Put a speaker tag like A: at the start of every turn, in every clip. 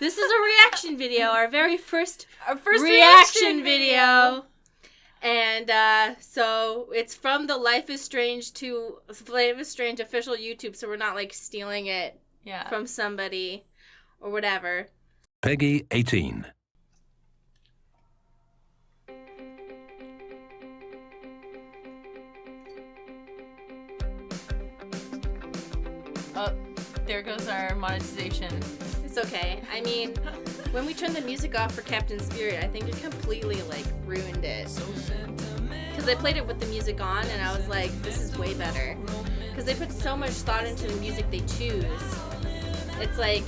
A: This is a reaction video, our first reaction video. And so it's from the Life is Strange official YouTube, so we're not like stealing it from somebody or whatever.
B: Peggy 18.
C: Oh, there goes our monetization.
A: It's okay. I mean, when we turned the music off for Captain Spirit, I think it completely, like, ruined it. Because I played it with the music on, and I was like, this is way better. Because they put so much thought into the music they choose. It's like,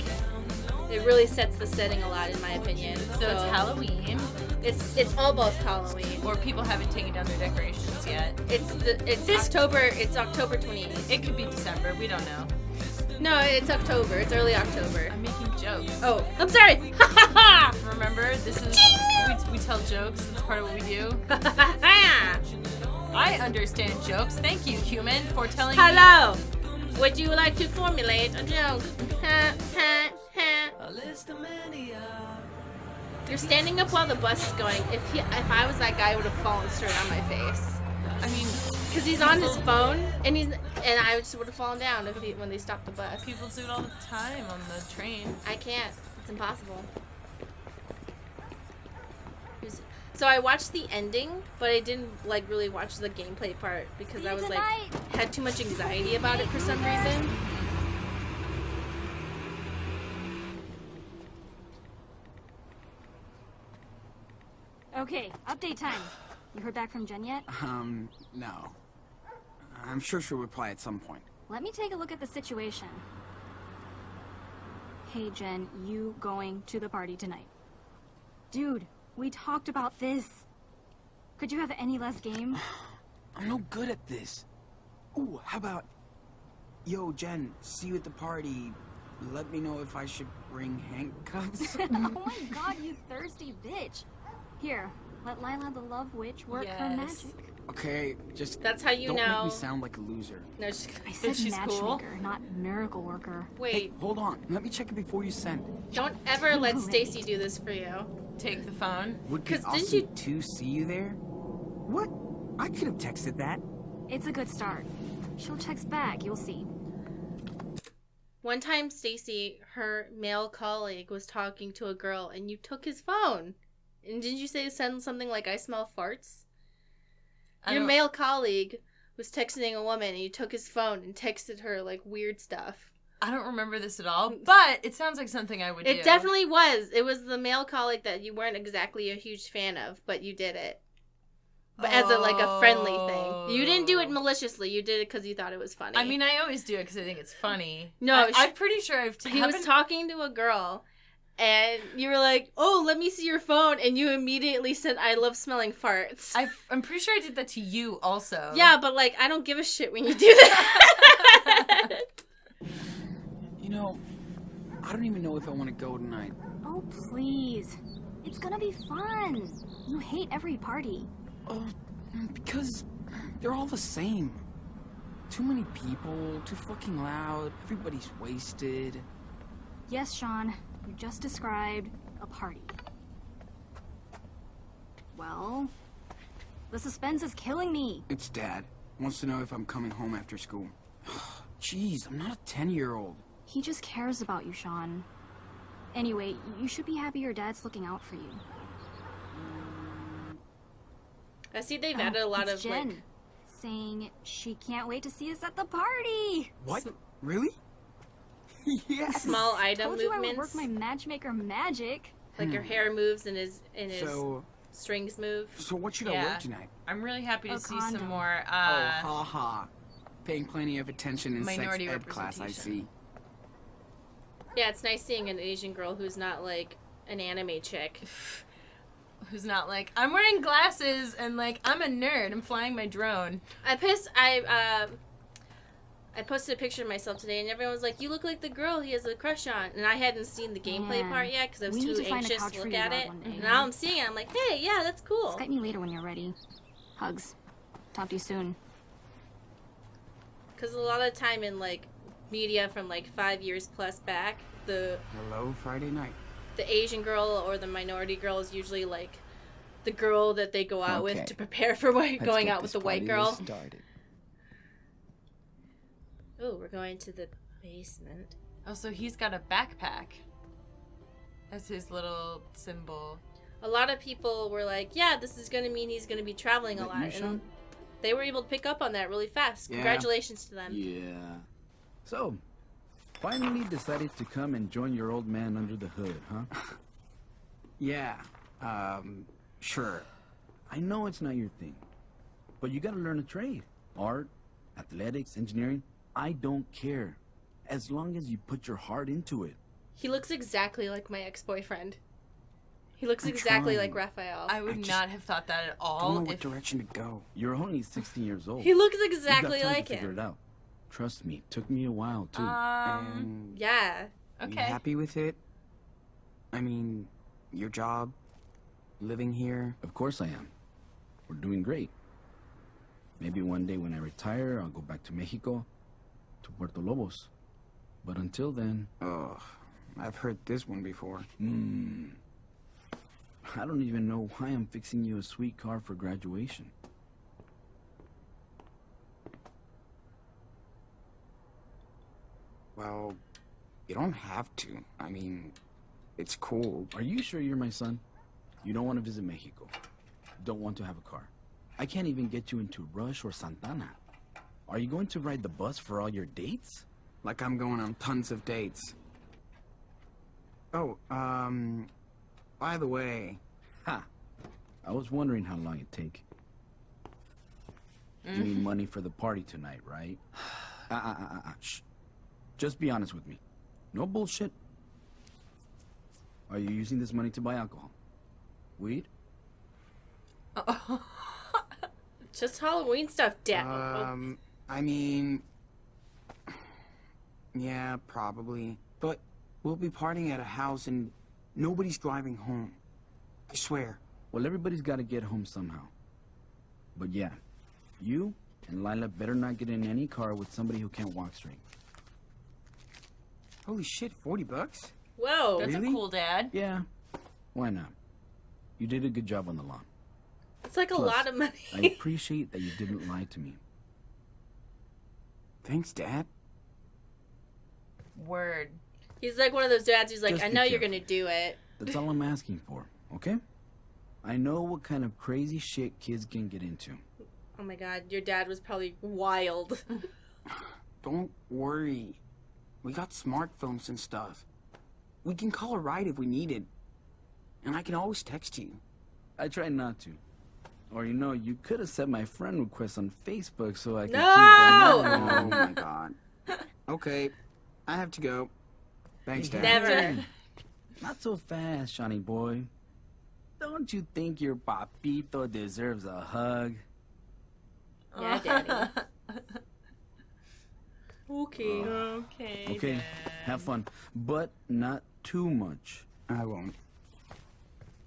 A: it really sets the setting a lot, in my opinion.
C: So it's Halloween.
A: It's almost Halloween.
C: Or people haven't taken down their decorations yet.
A: It's October 28th.
C: It could be December. We don't know.
A: No, it's October. It's early October.
C: I'm making jokes.
A: Oh, I'm sorry.
C: Remember, this is we tell jokes. It's part of what we do. I understand jokes. Thank you, human, for telling me.
A: Hello. Would you like to formulate a joke? You're standing up while the bus is going. If I was that guy, I would have fallen straight on my face.
C: I mean,
A: because he's on his phone, and I just would have fallen down when they stopped the bus.
C: People do it all the time on the train.
A: I can't. It's impossible. So I watched the ending, but I didn't like really watch the gameplay part because I was like had too much anxiety about it for some reason.
D: Okay, update time. You heard back from Jen yet?
E: No. I'm sure she'll reply at some point.
D: Let me take a look at the situation. Hey, Jen, you going to the party tonight? Dude, we talked about this. Could you have any less game?
E: I'm no good at this. Ooh, how about... Yo, Jen, see you at the party. Let me know if I should bring handcuffs.
D: Oh my god, you thirsty bitch. Here, let Lila the Love Witch work her magic.
E: Okay, just
A: that's how you
E: don't
A: know.
E: Make me sound like a loser.
A: No,
D: I said matchmaker, not miracle worker.
A: Wait,
E: hey, hold on. Let me check it before you send.
A: Don't ever let Stacy do this for you.
C: Take the phone.
E: Would be awesome to see you there. What? I could have texted that.
D: It's a good start. She'll text back. You'll see.
A: One time, Stacy, her male colleague, was talking to a girl, and you took his phone. And didn't you send something like, I smell farts? Your male colleague was texting a woman, and you took his phone and texted her, like, weird stuff.
C: I don't remember this at all, but it sounds like something I would do.
A: It definitely was. It was the male colleague that you weren't exactly a huge fan of, but you did it. But as a friendly thing. You didn't do it maliciously. You did it because you thought it was funny.
C: I mean, I always do it because I think it's funny.
A: No,
C: I'm pretty sure
A: he was talking to a girl, and you were like, "Oh, let me see your phone," and you immediately said, "I love smelling farts."
C: I'm pretty sure I did that to you also.
A: Yeah, but like, I don't give a shit when you do that.
E: You know, I don't even know if I want to go tonight.
D: Oh, please. It's gonna be fun. You hate every party.
E: Oh, because they're all the same. Too many people, too fucking loud, everybody's wasted.
D: Yes, Sean, you just described a party. Well, the suspense is killing me.
E: It's Dad. Wants to know if I'm coming home after school. Jeez, I'm not a 10-year-old.
D: He just cares about you, Sean. Anyway, you should be happy your dad's looking out for you.
A: I see they've added a lot of
D: Jen,
A: like
D: saying she can't wait to see us at the party.
E: What? Really? Yes.
A: Small item
D: Told you I would
A: movements.
D: work my matchmager magic.
A: Like your hair moves and his strings move.
E: So what should I wear tonight?
C: I'm really happy to see
D: condom.
C: some more.
E: Oh, ha ha. Paying plenty of attention in sex
C: minority
E: ed class, I see.
A: Yeah, it's nice seeing an Asian girl who's not like an anime chick.
C: Who's not like, I'm wearing glasses and like, I'm a nerd, I'm flying my drone.
A: I posted a picture of myself today, and everyone was like, "You look like the girl he has a crush on." And I hadn't seen the gameplay part yet because I was too anxious to look at it. And now I'm seeing it. I'm like, "Hey, yeah, that's cool."
D: Skype me later when you're ready. Hugs. Talk to you soon.
A: Because a lot of time in like media from like 5 years plus back,
E: Hello, Friday night.
A: the Asian girl or the minority girl is usually like the girl that they go out with to prepare for going out with the white girl. Oh, we're going to the basement.
C: Oh, so he's got a backpack as his little symbol.
A: A lot of people were like, yeah, this is going to mean he's going to be traveling a lot. And they were able to pick up on that really fast.
E: Yeah.
A: Congratulations to them.
F: Yeah. So, finally decided to come and join your old man under the hood, huh?
E: Yeah, sure.
F: I know it's not your thing, but you gotta learn a trade. Art, athletics, engineering, I don't care. As long as you put your heart into it.
A: He looks exactly like my ex-boyfriend. He looks exactly like Raphael.
C: I would not have thought that at all.
E: Don't know what direction to go.
F: You're only 16 years old.
A: He looks exactly
F: you got time
A: like
F: to figure
A: him.
F: it out. Trust me, took me a while too.
E: And
A: Yeah.
E: you
C: Okay.
E: happy with it? I mean, your job, living here.
F: Of course I am. We're doing great. Maybe one day when I retire, I'll go back to Mexico, to Puerto Lobos. But until then...
E: Ugh, I've heard this one before.
F: I don't even know why I'm fixing you a sweet car for graduation.
E: Well, you don't have to. I mean, it's cool.
F: Are you sure you're my son? You don't want to visit Mexico. Don't want to have a car. I can't even get you into Rush or Santana. Are you going to ride the bus for all your dates?
E: Like I'm going on tons of dates. Oh, by the way...
F: Ha! I was wondering how long it'd take. You need money for the party tonight, right? Shh. Just be honest with me. No bullshit. Are you using this money to buy alcohol? Weed?
A: Just Halloween stuff, Dad.
E: I mean... Yeah, probably. But we'll be partying at a house and nobody's driving home. I swear.
F: Well, everybody's got to get home somehow. But yeah, you and Lila better not get in any car with somebody who can't walk straight.
E: Holy shit, $40?
A: Whoa.
C: That's
E: Really?
C: a cool dad.
F: Yeah, why not? You did a good job on the lawn.
A: It's like a
F: Plus,
A: lot of money.
F: I appreciate that you didn't lie to me.
E: Thanks, Dad.
C: Word.
A: He's like one of those dads who's like,
F: Just
A: I
F: be
A: know you're
F: careful.
A: going to do it.
F: That's all I'm asking for, okay? I know what kind of crazy shit kids can get into.
A: Oh my god, your dad was probably wild.
E: Don't worry. We got smartphones and stuff. We can call a ride if we need it. And I can always text you.
F: I try not to. Or, you could have set my friend request on Facebook so I could
A: No!
F: keep an eye
E: Oh my god. Okay, I have to go. Thanks, Dad.
A: Never.
F: Not so fast, Johnny boy. Don't you think your papito deserves a hug?
A: Yeah, Daddy. Okay.
C: Okay.
F: Okay,
C: Dad.
F: have fun. But not too much.
E: I won't.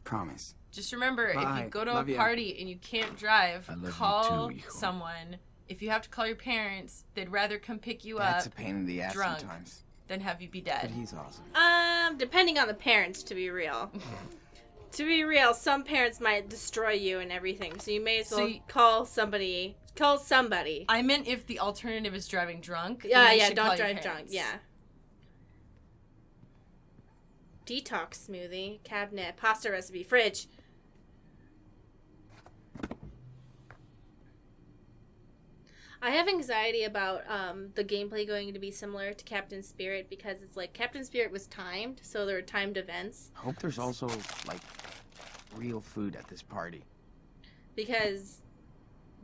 E: Promise.
C: Just remember, if
E: Bye.
C: you go to
E: Love
C: a
E: ya.
C: party and you can't drive,
F: I love you
C: call
F: too, hijo.
C: someone. If you have to call your parents, they'd rather come pick you
E: That's a
C: up
E: pain in the ass
C: drunk.
E: sometimes.
C: than have you be
E: But
C: dead.
E: he's awesome.
A: Depending on the parents, to be real. To be real, some parents might destroy you and everything, so you may as well call somebody. Call somebody.
C: I meant if the alternative is driving drunk. then
A: Yeah,
C: you
A: yeah,
C: should call
A: don't
C: your
A: drive drunk.
C: parents.
A: Yeah. Detox smoothie, cabinet, pasta recipe, fridge. I have anxiety about the gameplay going to be similar to Captain Spirit because it's like Captain Spirit was timed, so there were timed events.
E: I hope there's also, like, real food at this party.
A: Because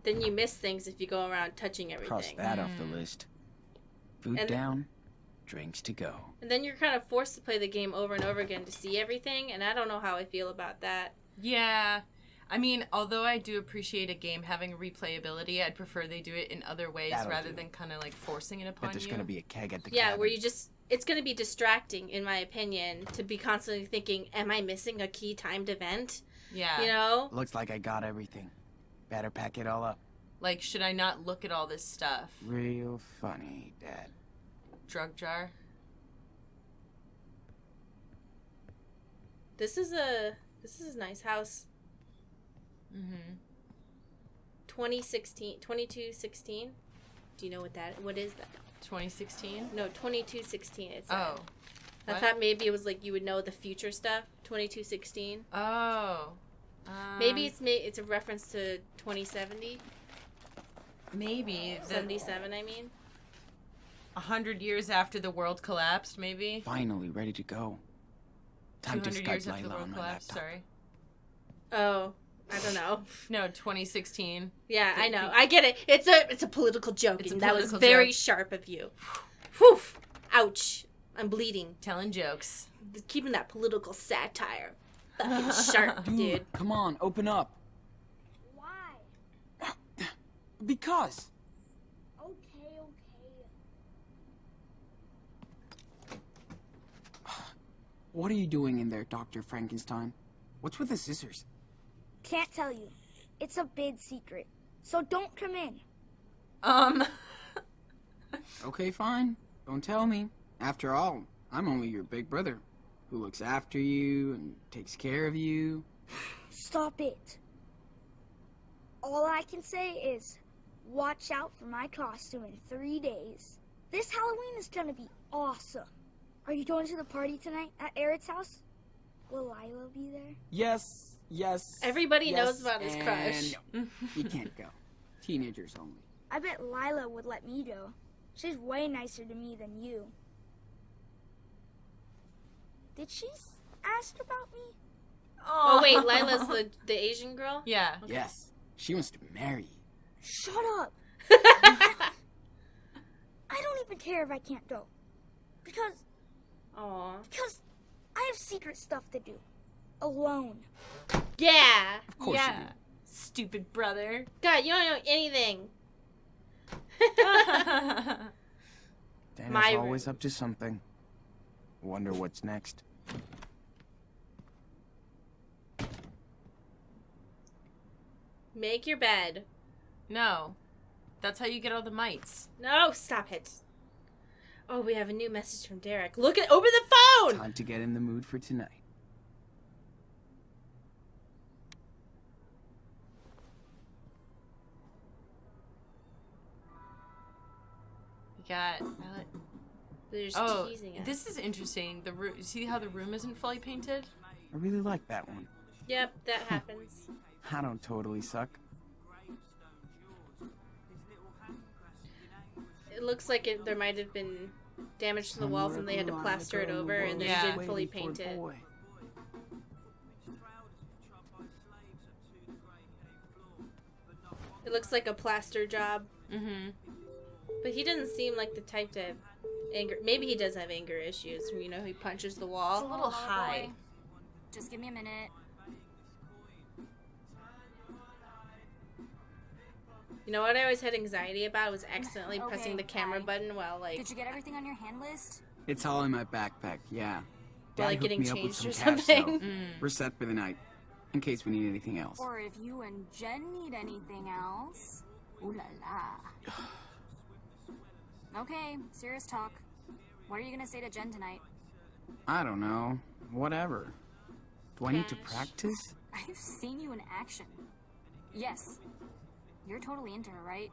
A: then you miss things if you go around touching
E: Cross
A: everything.
E: that off the list. Food
A: And-
E: down, drinks to go.
A: And then you're kind of forced to play the game over and over again to see everything, and I don't know how I feel about that.
C: Yeah. I mean, although I do appreciate a game having replayability, I'd prefer they do it in other ways
E: That'll
C: rather
E: do.
C: than kind of like forcing it upon
E: Bet there's
C: you.
E: gonna be a keg at the
A: Yeah,
E: cabin.
A: where you just... It's going to be distracting, in my opinion, to be constantly thinking, am I missing a key timed event?
C: Yeah.
A: You know?
E: Looks like I got everything. Better pack it all up.
C: Like, should I not look at all this stuff?
E: Real funny, Dad.
C: Drug jar?
A: This is a nice house.
C: Mm-hmm.
A: 2216. Do you know what is that?
C: 2016?
A: No, 2216. It's
C: Oh.
A: I
C: What?
A: thought maybe it was like you would know the future stuff. 2216.
C: Oh.
A: Maybe it's a reference to 2070.
C: Maybe.
A: 77, I mean.
C: 100 years after the world collapsed, maybe?
E: Finally, ready to go. Time to
C: 200
E: Skype
C: years after the
E: Lila
C: world
E: on my
C: collapsed,
E: laptop.
C: sorry.
A: Oh, I don't know.
C: No, 2016.
A: Yeah, I know. I get it. It's a political joke.
C: It's a
A: and that was
C: political
A: very
C: joke.
A: sharp of you. Whew. Ouch. I'm bleeding.
C: Telling jokes.
A: Keeping that political satire fucking sharp, dude.
E: Come on, open up.
D: Why?
E: Because.
D: Okay.
E: What are you doing in there, Dr. Frankenstein? What's with the scissors?
G: Can't tell you. It's a big secret. So don't come in.
E: Okay, fine. Don't tell me. After all, I'm only your big brother, who looks after you and takes care of you.
G: Stop it. All I can say is, watch out for my costume in 3 days. This Halloween is gonna be awesome. Are you going to the party tonight at Eric's house? Will Lila be there?
E: Yes.
A: Everybody
E: yes,
A: knows about his crush.
E: No, you can't go. Teenagers only.
G: I bet Lila would let me go. She's way nicer to me than you. Did she ask about me?
A: Oh wait, Lila's the Asian girl?
C: Yeah.
E: Yes. She wants to marry you.
G: Shut up. I don't even care if I can't go. Because
A: Aw.
G: I have secret stuff to do. Alone.
A: Yeah.
E: Of course
C: Yeah.
E: you do.
C: Stupid brother.
A: God, you don't know anything.
E: Dana's
A: My
E: always up to something. Wonder what's next.
A: Make your bed.
C: No. That's how you get all the mites.
A: No, stop it. Oh, we have a new message from Derek. Open the phone!
E: Time to get in the mood for tonight.
C: We got...
A: They're just
C: Oh,
A: teasing us.
C: this is interesting. The room. See how the room isn't fully painted?
E: I really like that one.
A: Yep, that happens.
E: I don't totally suck.
A: It looks like there might have been damage to the walls and they had to plaster it over and then
C: Yeah.
A: didn't fully paint it. It looks like a plaster job.
C: Mm-hmm.
A: But he doesn't seem like the type to have anger. Maybe he does have anger issues. You know, he punches the
C: It's a
A: wall.
C: little high.
D: Just give me a minute.
A: You know what I always had anxiety about was accidentally
D: Okay,
A: pressing the camera
D: bye.
A: button while like
D: Did you get everything on your hand list?
E: It's all in my backpack, yeah.
A: While, like,
E: hooked
A: getting
E: me up with
A: changed or
E: some cash,
A: something.
E: so we're set for the night, in case we need anything else.
D: Or if you and Jen need anything else. Ooh la la. Okay, serious talk. What are you gonna say to Jen tonight?
E: I don't know. Whatever. Do I need to
A: Cash.
E: practice?
D: I've seen you in action. Yes. You're totally into her, right?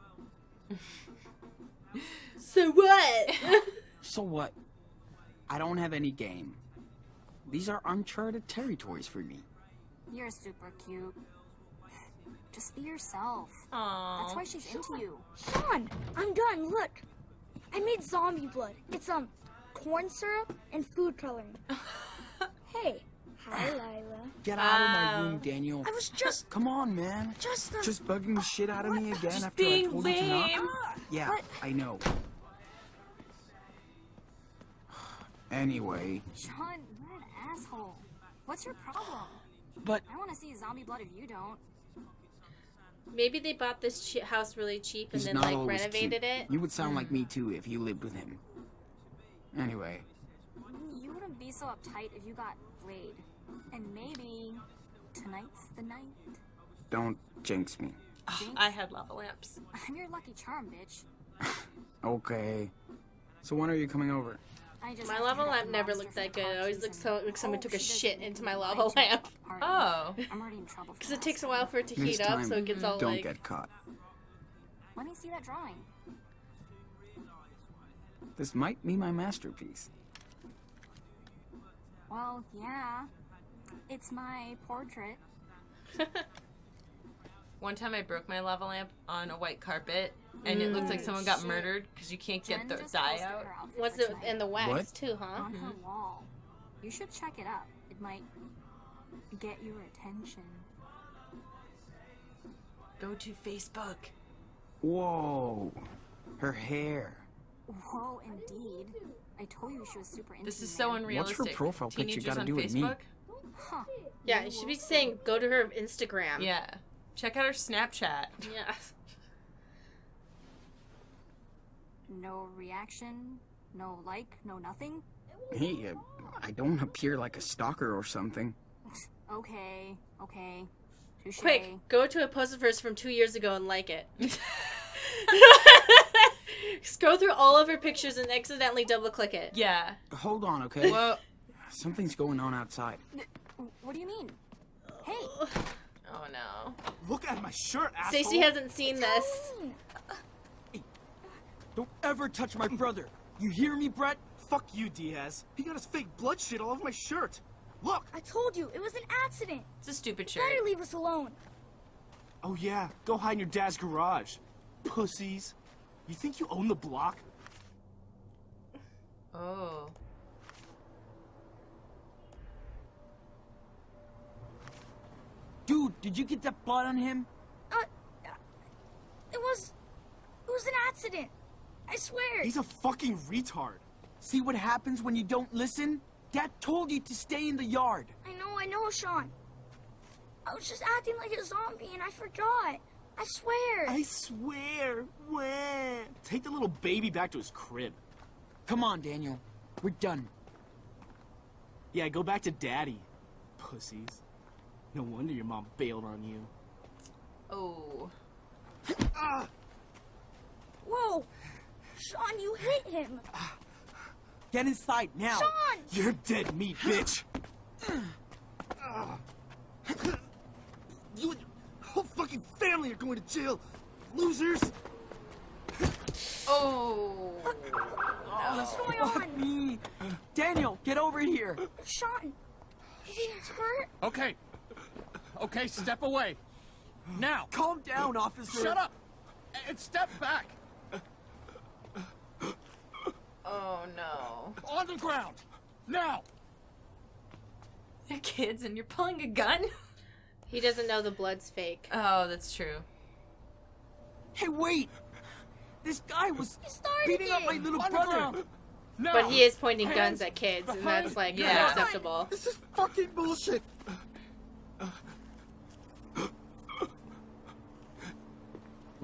A: So what?
E: So what? I don't have any game. These are uncharted territories for me.
D: You're super cute. Just be yourself.
C: Aww.
D: That's why she's into you.
G: Sean, I'm done. Look. I made zombie blood. It's corn syrup and food coloring. Hey. Hi, Lila.
E: Get out of my
A: Wow.
E: room, Daniel.
G: I was just
E: Come on, man.
G: just
E: Bugging the shit out of me again
C: Just
E: after I
C: being
E: told you to knock?
C: lame.
E: Yeah,
G: What?
E: I know. Anyway,
D: Sean, you're an asshole. What's your problem?
E: but
D: I want to see zombie blood if you don't.
A: Maybe they bought this house really cheap and
E: he's
A: then
E: not
A: like
E: always
A: renovated
E: cute.
A: it.
E: You would sound like me too if you lived with him. Anyway,
D: You wouldn't be so uptight if you got laid. And maybe tonight's the night.
E: don't jinx me.
C: I had lava lamps.
D: I'm your lucky charm, bitch.
E: Okay. So when are you coming over?
D: I just
A: My
D: have to
A: lava
D: head up
A: lamp
D: to
A: never
D: Mom's
A: looked
D: different
A: that good. It always
D: parties
A: looks like someone
D: and-
A: took a
D: she
A: shit
D: doesn't
A: into my
D: invite
A: lava
D: me to
A: lamp.
D: a party.
C: Oh.
D: I'm already in trouble for
A: Because it
D: that,
A: takes a
D: so
A: while for it to
E: Next
A: heat up,
E: time,
A: so it gets all
E: don't
A: like...
E: get caught.
D: Let me see that drawing.
E: This might be my masterpiece.
D: Well, yeah. It's my portrait.
C: One time I broke my lava lamp on a white carpet, and it looked like someone got murdered because you can't get
D: Jen
C: the
D: just
C: dye
D: posted
C: out.
D: her outfit
A: What's
D: for
A: it
D: tonight
A: in the wax
E: What?
A: too, huh?
D: on her wall. You should check it out. It might get your attention.
C: Go to Facebook.
E: Whoa. Her hair.
D: Whoa, indeed. I told you she was super into
C: This is
D: you,
C: so
D: man.
C: unrealistic.
E: profile picture
C: Teenagers
E: gotta
C: on
E: do with me?
C: Facebook?
D: Huh.
A: Yeah, you should be saying go to her Instagram.
C: Yeah. Check out her Snapchat.
A: Yeah.
D: No reaction, no like, no nothing?
E: Hey, I don't appear like a stalker or something.
D: Okay, okay. Touche.
A: Quick, go to a post of hers from 2 years ago and like it. Scroll through all of her pictures and accidentally double click it.
C: Yeah.
E: Hold on, okay?
C: Well,
E: Something's going on outside.
D: What do you mean? Hey,
C: oh no.
H: Look at my shirt, asshole.
A: Stacy hasn't seen this.
H: Don't ever touch my brother. You hear me, Brett? Fuck you, Diaz. He got his fake blood shit all over my shirt. Look.
G: I told you, it was an accident.
C: It's a stupid shirt.
G: Better leave us alone.
H: Oh yeah, go hide in your dad's garage. Pussies. You think you own the block?
C: Oh.
E: Dude, did you get that blood on him?
G: It was an accident. I swear.
H: He's a fucking retard.
E: See what happens when you don't listen? Dad told you to stay in the yard.
G: I know, Sean. I was just acting like a zombie and I forgot. I swear.
H: I swear. Wah. Take the little baby back to his crib.
E: Come on, Daniel. We're done.
H: Yeah, go back to daddy. Pussies. No wonder your mom bailed on you.
C: Oh.
H: Ah!
G: Whoa. Sean, you hit him.
E: Get inside now.
G: Sean!
H: You're dead meat, bitch. You and your whole fucking family are going to jail. Losers.
C: Oh.
G: What's going on?
E: Me. Daniel, get over here.
G: Sean, is he hurt?
I: Okay. Okay, step away. Now.
E: Calm down, officer.
I: Shut up. And step back.
C: Oh no.
I: On the ground. Now.
C: They're kids and you're pulling a gun?
A: He doesn't know the blood's fake.
C: Oh, that's true.
E: Hey, wait. This guy was
G: He started
E: beating up my
G: it.
E: little
I: On the
E: brother.
I: ground. Now.
A: But he is pointing
I: Hands
A: guns at kids, and that's like
C: Yeah.
A: unacceptable.
H: This is fucking bullshit.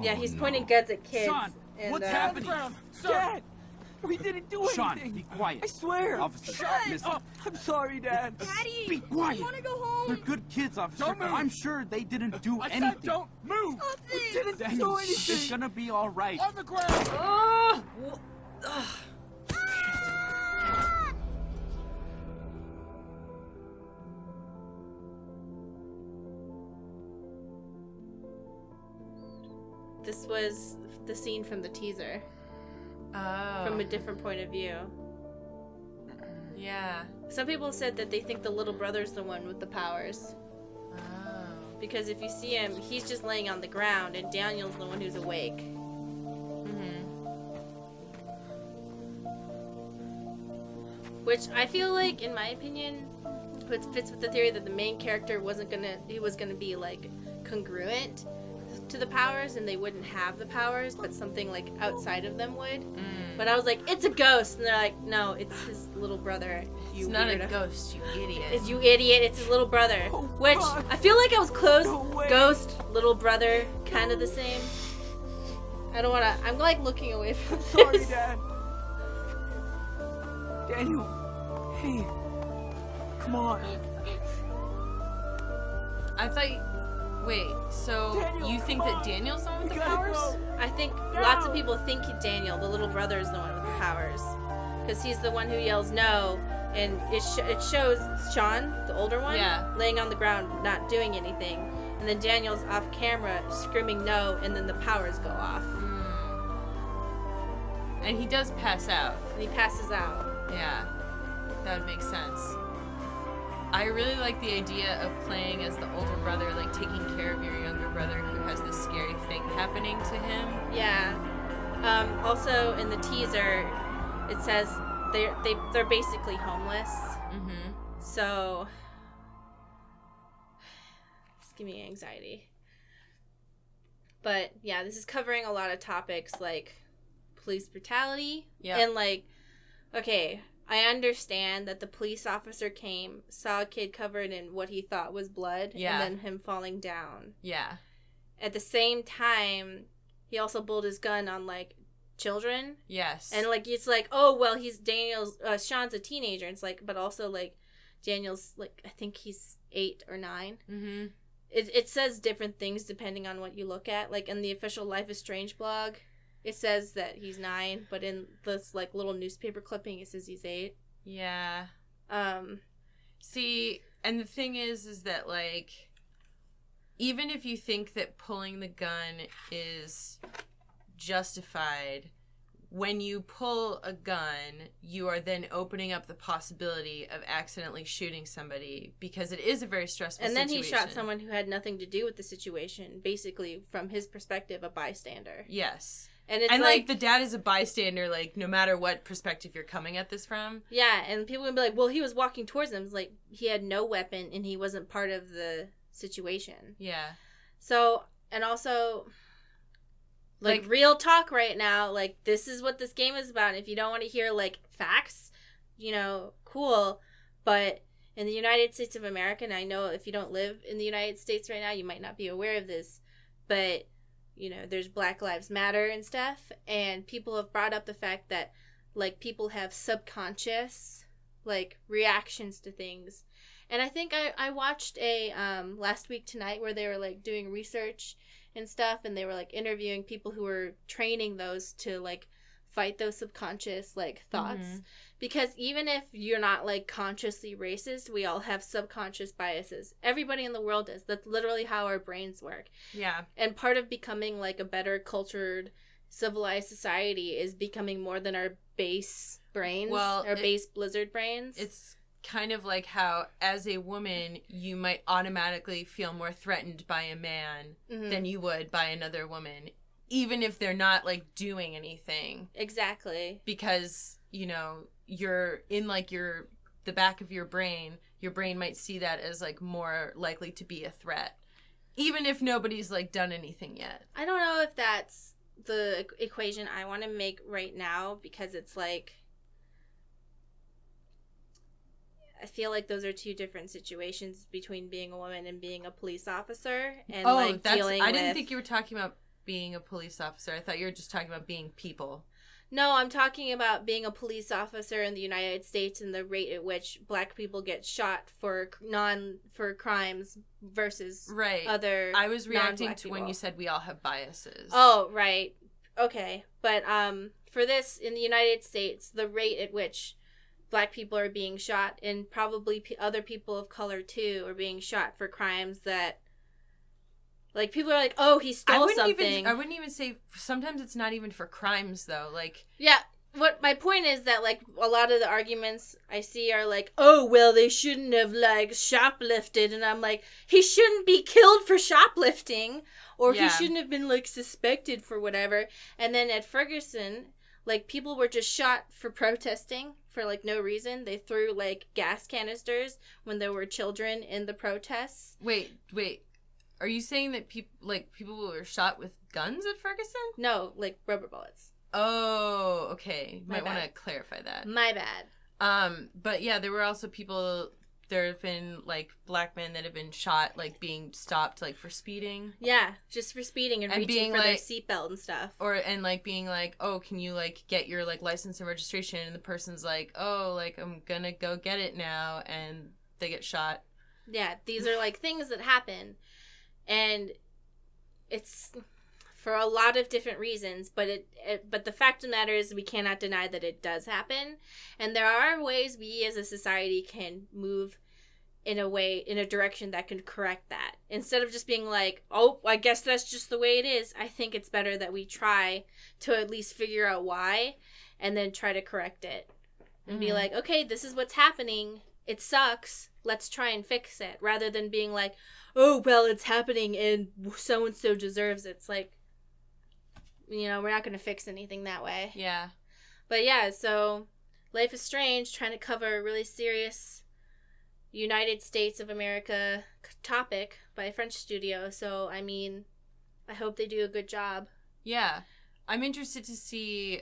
A: Yeah, he's pointing guns at kids.
I: Sean,
A: and,
I: what's On happening? the ground. Sir.
E: Dad, we didn't do
I: Sean,
E: anything.
I: be quiet.
E: I swear.
I: Officer, listen.
E: I'm sorry, Dad.
G: Daddy,
I: Be quiet.
G: I want to go home.
I: We're good kids, officer. Don't move. I'm sure they didn't do I anything. said don't move.
G: Stop this.
E: Didn't
I: Daniel,
E: do anything.
I: it's gonna be all right.
H: On the ground.
C: Oh!
A: This was the scene from the teaser,
C: Oh.
A: from a different point of view.
C: Yeah.
A: Some people said that they think the little brother's the one with the powers.
C: Oh.
A: Because if you see him, he's just laying on the ground, and Daniel's the one who's awake.
C: Mm-hmm.
A: Which I feel like, in my opinion, fits with the theory that the main character was gonna be like congruent to the powers, and they wouldn't have the powers, but something like outside of them would. But I was like, it's a ghost, and they're like, no, it's his little brother.
C: It's
A: You
C: not a
A: weirdo.
C: ghost, you idiot.
A: Is you idiot? It's his little brother.
E: Oh,
A: Which
E: God.
A: I feel like I was close.
E: No way.
A: Ghost, little brother, kind of the same. I don't wanna. I'm like looking away from
E: Sorry,
A: this.
E: Dad. Daniel. Hey. Come on.
C: I thought. Wait, so
E: Daniel,
C: you think
E: come
C: that
E: on.
C: Daniel's the one with
E: We
C: the
E: gotta
C: powers?
E: go.
A: I think lots of people think Daniel, the little brother, is the one with the powers. because he's the one who yells no, and it shows Sean, the older one, laying on the ground not doing anything, and then Daniel's off camera screaming no, and then the powers go off.
C: And he does pass out.
A: And he passes out.
C: Yeah, that would make sense. I really like the idea of playing as the older brother, like taking care of your younger brother who has this scary thing happening to him.
A: Yeah. Also in the teaser, it says they're basically homeless.
C: Mm-hmm.
A: So it's giving me anxiety. But yeah, this is covering a lot of topics like police brutality and like, okay, I understand that the police officer came, saw a kid covered in what he thought was blood, and then him falling down.
C: Yeah.
A: At the same time, he also pulled his gun on, like, children.
C: Yes.
A: And, like, it's like, oh, well, Sean's a teenager. It's like, but also, like, Daniel's, like, I think he's 8 or 9.
C: Mm-hmm.
A: It says different things depending on what you look at. Like, in the official Life is Strange blog, it says that he's 9, but in this, like, little newspaper clipping, it says he's 8.
C: Yeah. See, and the thing is that, like, even if you think that pulling the gun is justified, when you pull a gun, you are then opening up the possibility of accidentally shooting somebody, because it is a very stressful situation.
A: And then he shot someone who had nothing to do with the situation, basically, from his perspective, a bystander.
C: Yes.
A: And it's
C: like, the dad is a bystander, like, no matter what perspective you're coming at this from.
A: Yeah, and people would be like, well, he was walking towards them. It's like, he had no weapon, and he wasn't part of the situation.
C: Yeah.
A: So, and also, like real talk right now, like, this is what this game is about. If you don't want to hear, like, facts, you know, cool. But in the United States of America, and I know if you don't live in the United States right now, you might not be aware of this, but you know, there's Black Lives Matter and stuff, and people have brought up the fact that, like, people have subconscious, like, reactions to things. And I think I watched a, Last Week Tonight, where they were, like, doing research and stuff, and they were, like, interviewing people who were training those to, like, fight those subconscious, like, thoughts. Mm-hmm. Because even if you're not, like, consciously racist, we all have subconscious biases. Everybody in the world does. That's literally how our brains work.
C: Yeah.
A: And part of becoming, like, a better cultured, civilized society is becoming more than our base brains. Well, our base blizzard brains.
C: It's kind of like how, as a woman, you might automatically feel more threatened by a man than you would by another woman, even if they're not, like, doing anything.
A: Exactly.
C: Because, you know, you're in, like, the back of your brain might see that as, like, more likely to be a threat, even if nobody's, like, done anything yet.
A: I don't know if that's the equation I want to make right now, because it's like, I feel like those are two different situations between being a woman and being a police officer, and
C: I didn't think you were talking about being a police officer. I thought you were just talking about being people.
A: No, I'm talking about being a police officer in the United States and the rate at which Black people get shot for crimes versus other.
C: I was reacting to
A: people.
C: When you said we all have biases.
A: Oh, right. Okay. But for this, in the United States, the rate at which Black people are being shot, and probably other people of color too, are being shot for crimes that, like, people are like, oh, he stole something.
C: I wouldn't even say, sometimes it's not even for crimes, though. Like,
A: yeah, what my point is that, like, a lot of the arguments I see are like, oh, well, they shouldn't have, like, shoplifted. And I'm like, he shouldn't be killed for shoplifting. Or he shouldn't have been, like, suspected for whatever. And then at Ferguson, like, people were just shot for protesting for, like, no reason. They threw, like, gas canisters when there were children in the protests.
C: Wait. Are you saying that people were shot with guns at Ferguson?
A: No, like rubber bullets.
C: Oh, okay. Might want to clarify that.
A: My bad.
C: But yeah, there were also people. There have been, like, Black men that have been shot, like, being stopped, like, for speeding.
A: Yeah, just for speeding and reaching for their seatbelt and stuff.
C: And like being like, oh, can you, like, get your, like, license and registration? And the person's like, oh, like, I'm gonna go get it now, and they get shot.
A: Yeah, these are, like, things that happen. And it's, for a lot of different reasons, but but the fact of the matter is we cannot deny that it does happen, and there are ways we as a society can move in a direction that can correct that. Instead of just being like, oh, I guess that's just the way it is, I think it's better that we try to at least figure out why and then try to correct it. And be like, okay, this is what's happening. It sucks. Let's try and fix it. Rather than being like, oh, well, it's happening and so-and-so deserves it. It's like, we're not going to fix anything that way.
C: Yeah.
A: But yeah, so Life is Strange, trying to cover a really serious United States of America topic by a French studio. So, I mean, I hope they do a good job.
C: Yeah. I'm interested to see,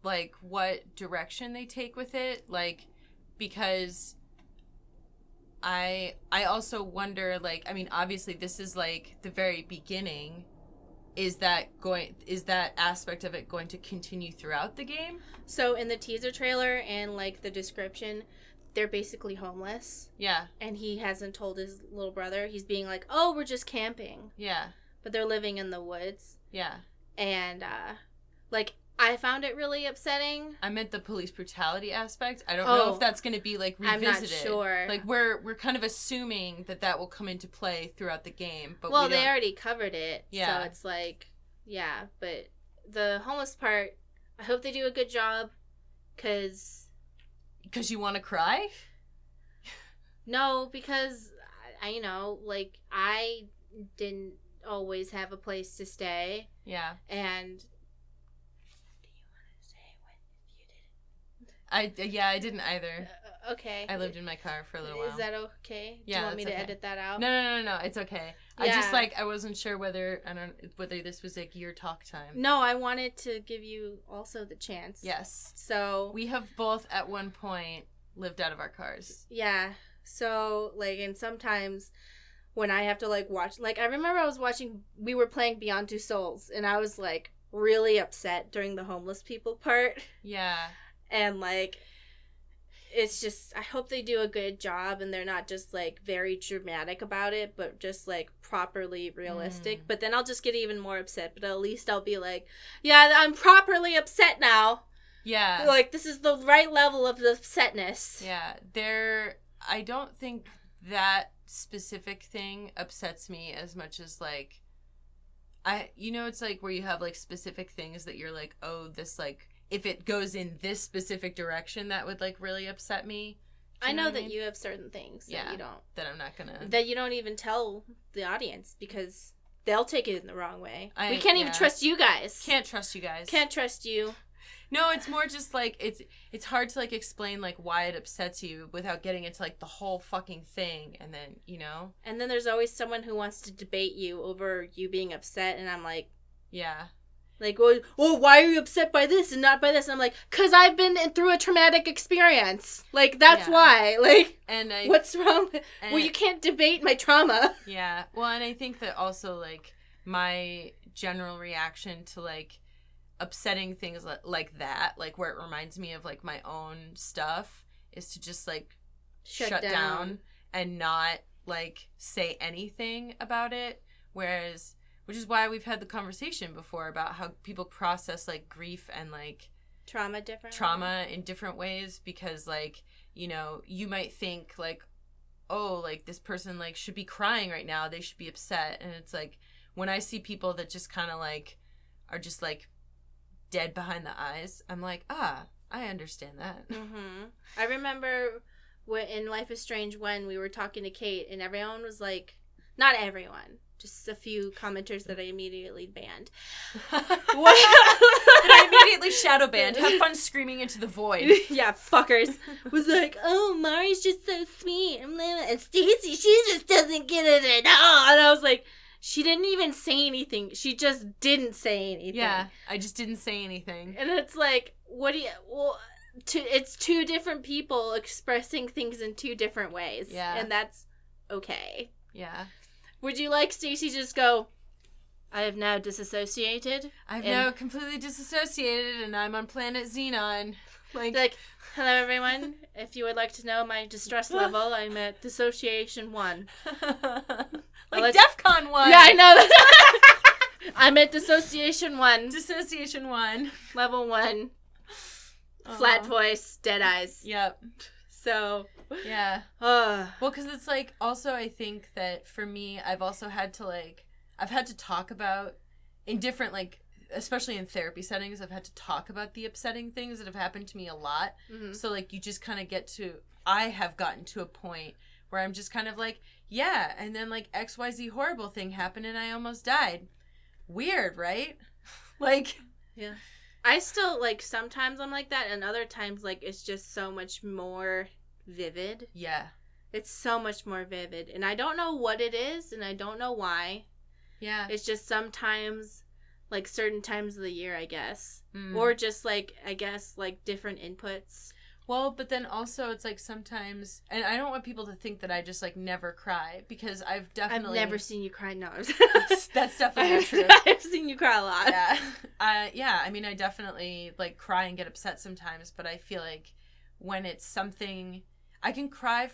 C: like, what direction they take with it. Like, because I also wonder, like, I mean, obviously this is, like, the very beginning. Is that aspect of it going to continue throughout the game?
A: So, in the teaser trailer and, like, the description, they're basically homeless.
C: Yeah.
A: And he hasn't told his little brother. He's being like, oh, we're just camping.
C: Yeah.
A: But they're living in the woods.
C: Yeah.
A: And, like, I found it really upsetting.
C: I meant the police brutality aspect. I don't know if that's going to be, like, revisited.
A: I'm not sure.
C: Like, we're kind of assuming that will come into play throughout the game. But
A: well, they already covered it.
C: Yeah.
A: So it's like, yeah. But the homeless part, I hope they do a good job. Because
C: you want to cry?
A: No, because, I didn't always have a place to stay.
C: Yeah.
A: And do you want to say what you did?
C: I didn't either.
A: Okay.
C: I lived in my car for a little while.
A: Is that okay?
C: Yeah,
A: do you want me to
C: okay.
A: edit that out?
C: No, it's okay.
A: Yeah.
C: I wasn't sure whether this was, like, your talk time.
A: No, I wanted to give you also the chance.
C: Yes.
A: So
C: we have both at one point lived out of our cars.
A: Yeah. So, like, and sometimes when I have to, like, watch, like, I remember we were playing Beyond Two Souls, and I was, like, really upset during the homeless people part.
C: Yeah.
A: And, like, it's just, I hope they do a good job and they're not just, like, very dramatic about it, but just, like, properly realistic. But then I'll just get even more upset, but at least I'll be like, yeah, I'm properly upset now.
C: Yeah.
A: Like, this is the right level of the upsetness.
C: Yeah. I don't think that specific thing upsets me as much as, like, it's like where you have, like, specific things that you're like, oh, this, like, if it goes in this specific direction, that would, like, really upset me.
A: I know that you have certain things that you don't.
C: That I'm not gonna.
A: That you don't even tell the audience because they'll take it in the wrong way. We can't even trust you guys.
C: Can't trust you guys.
A: Can't trust you.
C: No, it's more just, like, it's hard to, like, explain, like, why it upsets you without getting into, like, the whole fucking thing, and then,
A: And then there's always someone who wants to debate you over you being upset, and I'm like...
C: Yeah.
A: Like, oh, why are you upset by this and not by this? And I'm like, because I've been through a traumatic experience. Like, that's why. Like, what's wrong? Well, you can't debate my trauma.
C: Yeah. Well, and I think that also, like, my general reaction to, like, upsetting things like that, like, where it reminds me of, like, my own stuff, is to just, like, shut down and not, like, say anything about it. Whereas... Which is why we've had the conversation before about how people process, like, grief and, like... Trauma in different ways because, like, you might think, like, oh, like, this person, like, should be crying right now. They should be upset. And it's, like, when I see people that just kind of, like, are just, like, dead behind the eyes, I'm like, I understand that.
A: Mm-hmm. I remember in Life is Strange when we were talking to Kate and everyone was, like... Not everyone. Just a few commenters that I immediately banned.
C: That I immediately shadow banned. Have fun screaming into the void.
A: Yeah, fuckers. Was like, oh, Mari's just so sweet. And Stacey, she just doesn't get it at all. And I was like, she didn't even say anything. She just didn't say anything.
C: Yeah, I just didn't say anything.
A: And it's like, it's two different people expressing things in two different ways.
C: Yeah.
A: And that's okay.
C: Yeah.
A: Would you like Stacey just go, I have now disassociated?
C: I've now completely disassociated and I'm on planet Xenon.
A: Like, hello everyone. If you would like to know my distress level, I'm at dissociation 1.
C: Like DEFCON 1.
A: Yeah, I know that. I'm at Dissociation 1.
C: Dissociation 1.
A: Level 1. Flat voice, dead eyes.
C: Yep.
A: So.
C: Yeah. Well, because it's like, also I think that for me, I've also had to like, I've had to talk about, in different like, especially in therapy settings, I've had to talk about the upsetting things that have happened to me a lot. Mm-hmm. So like, you just kind of get to, I have gotten to a point where I'm just kind of like, yeah, and then like XYZ horrible thing happened and I almost died. Weird, right? Like,
A: yeah. I still, like, sometimes I'm like that, and other times, like, it's just so much more vivid.
C: Yeah.
A: It's so much more vivid. And I don't know what it is, and I don't know why.
C: Yeah.
A: It's just sometimes, like, certain times of the year, I guess. Or just, like, I guess, like, different inputs.
C: Well, but then also it's like sometimes, and I don't want people to think that I just like never cry, because I've
A: never seen you cry. No,
C: that's definitely not true.
A: I've seen you cry a lot.
C: Yeah, yeah. I mean, I definitely like cry and get upset sometimes, but I feel like when it's something, I can cry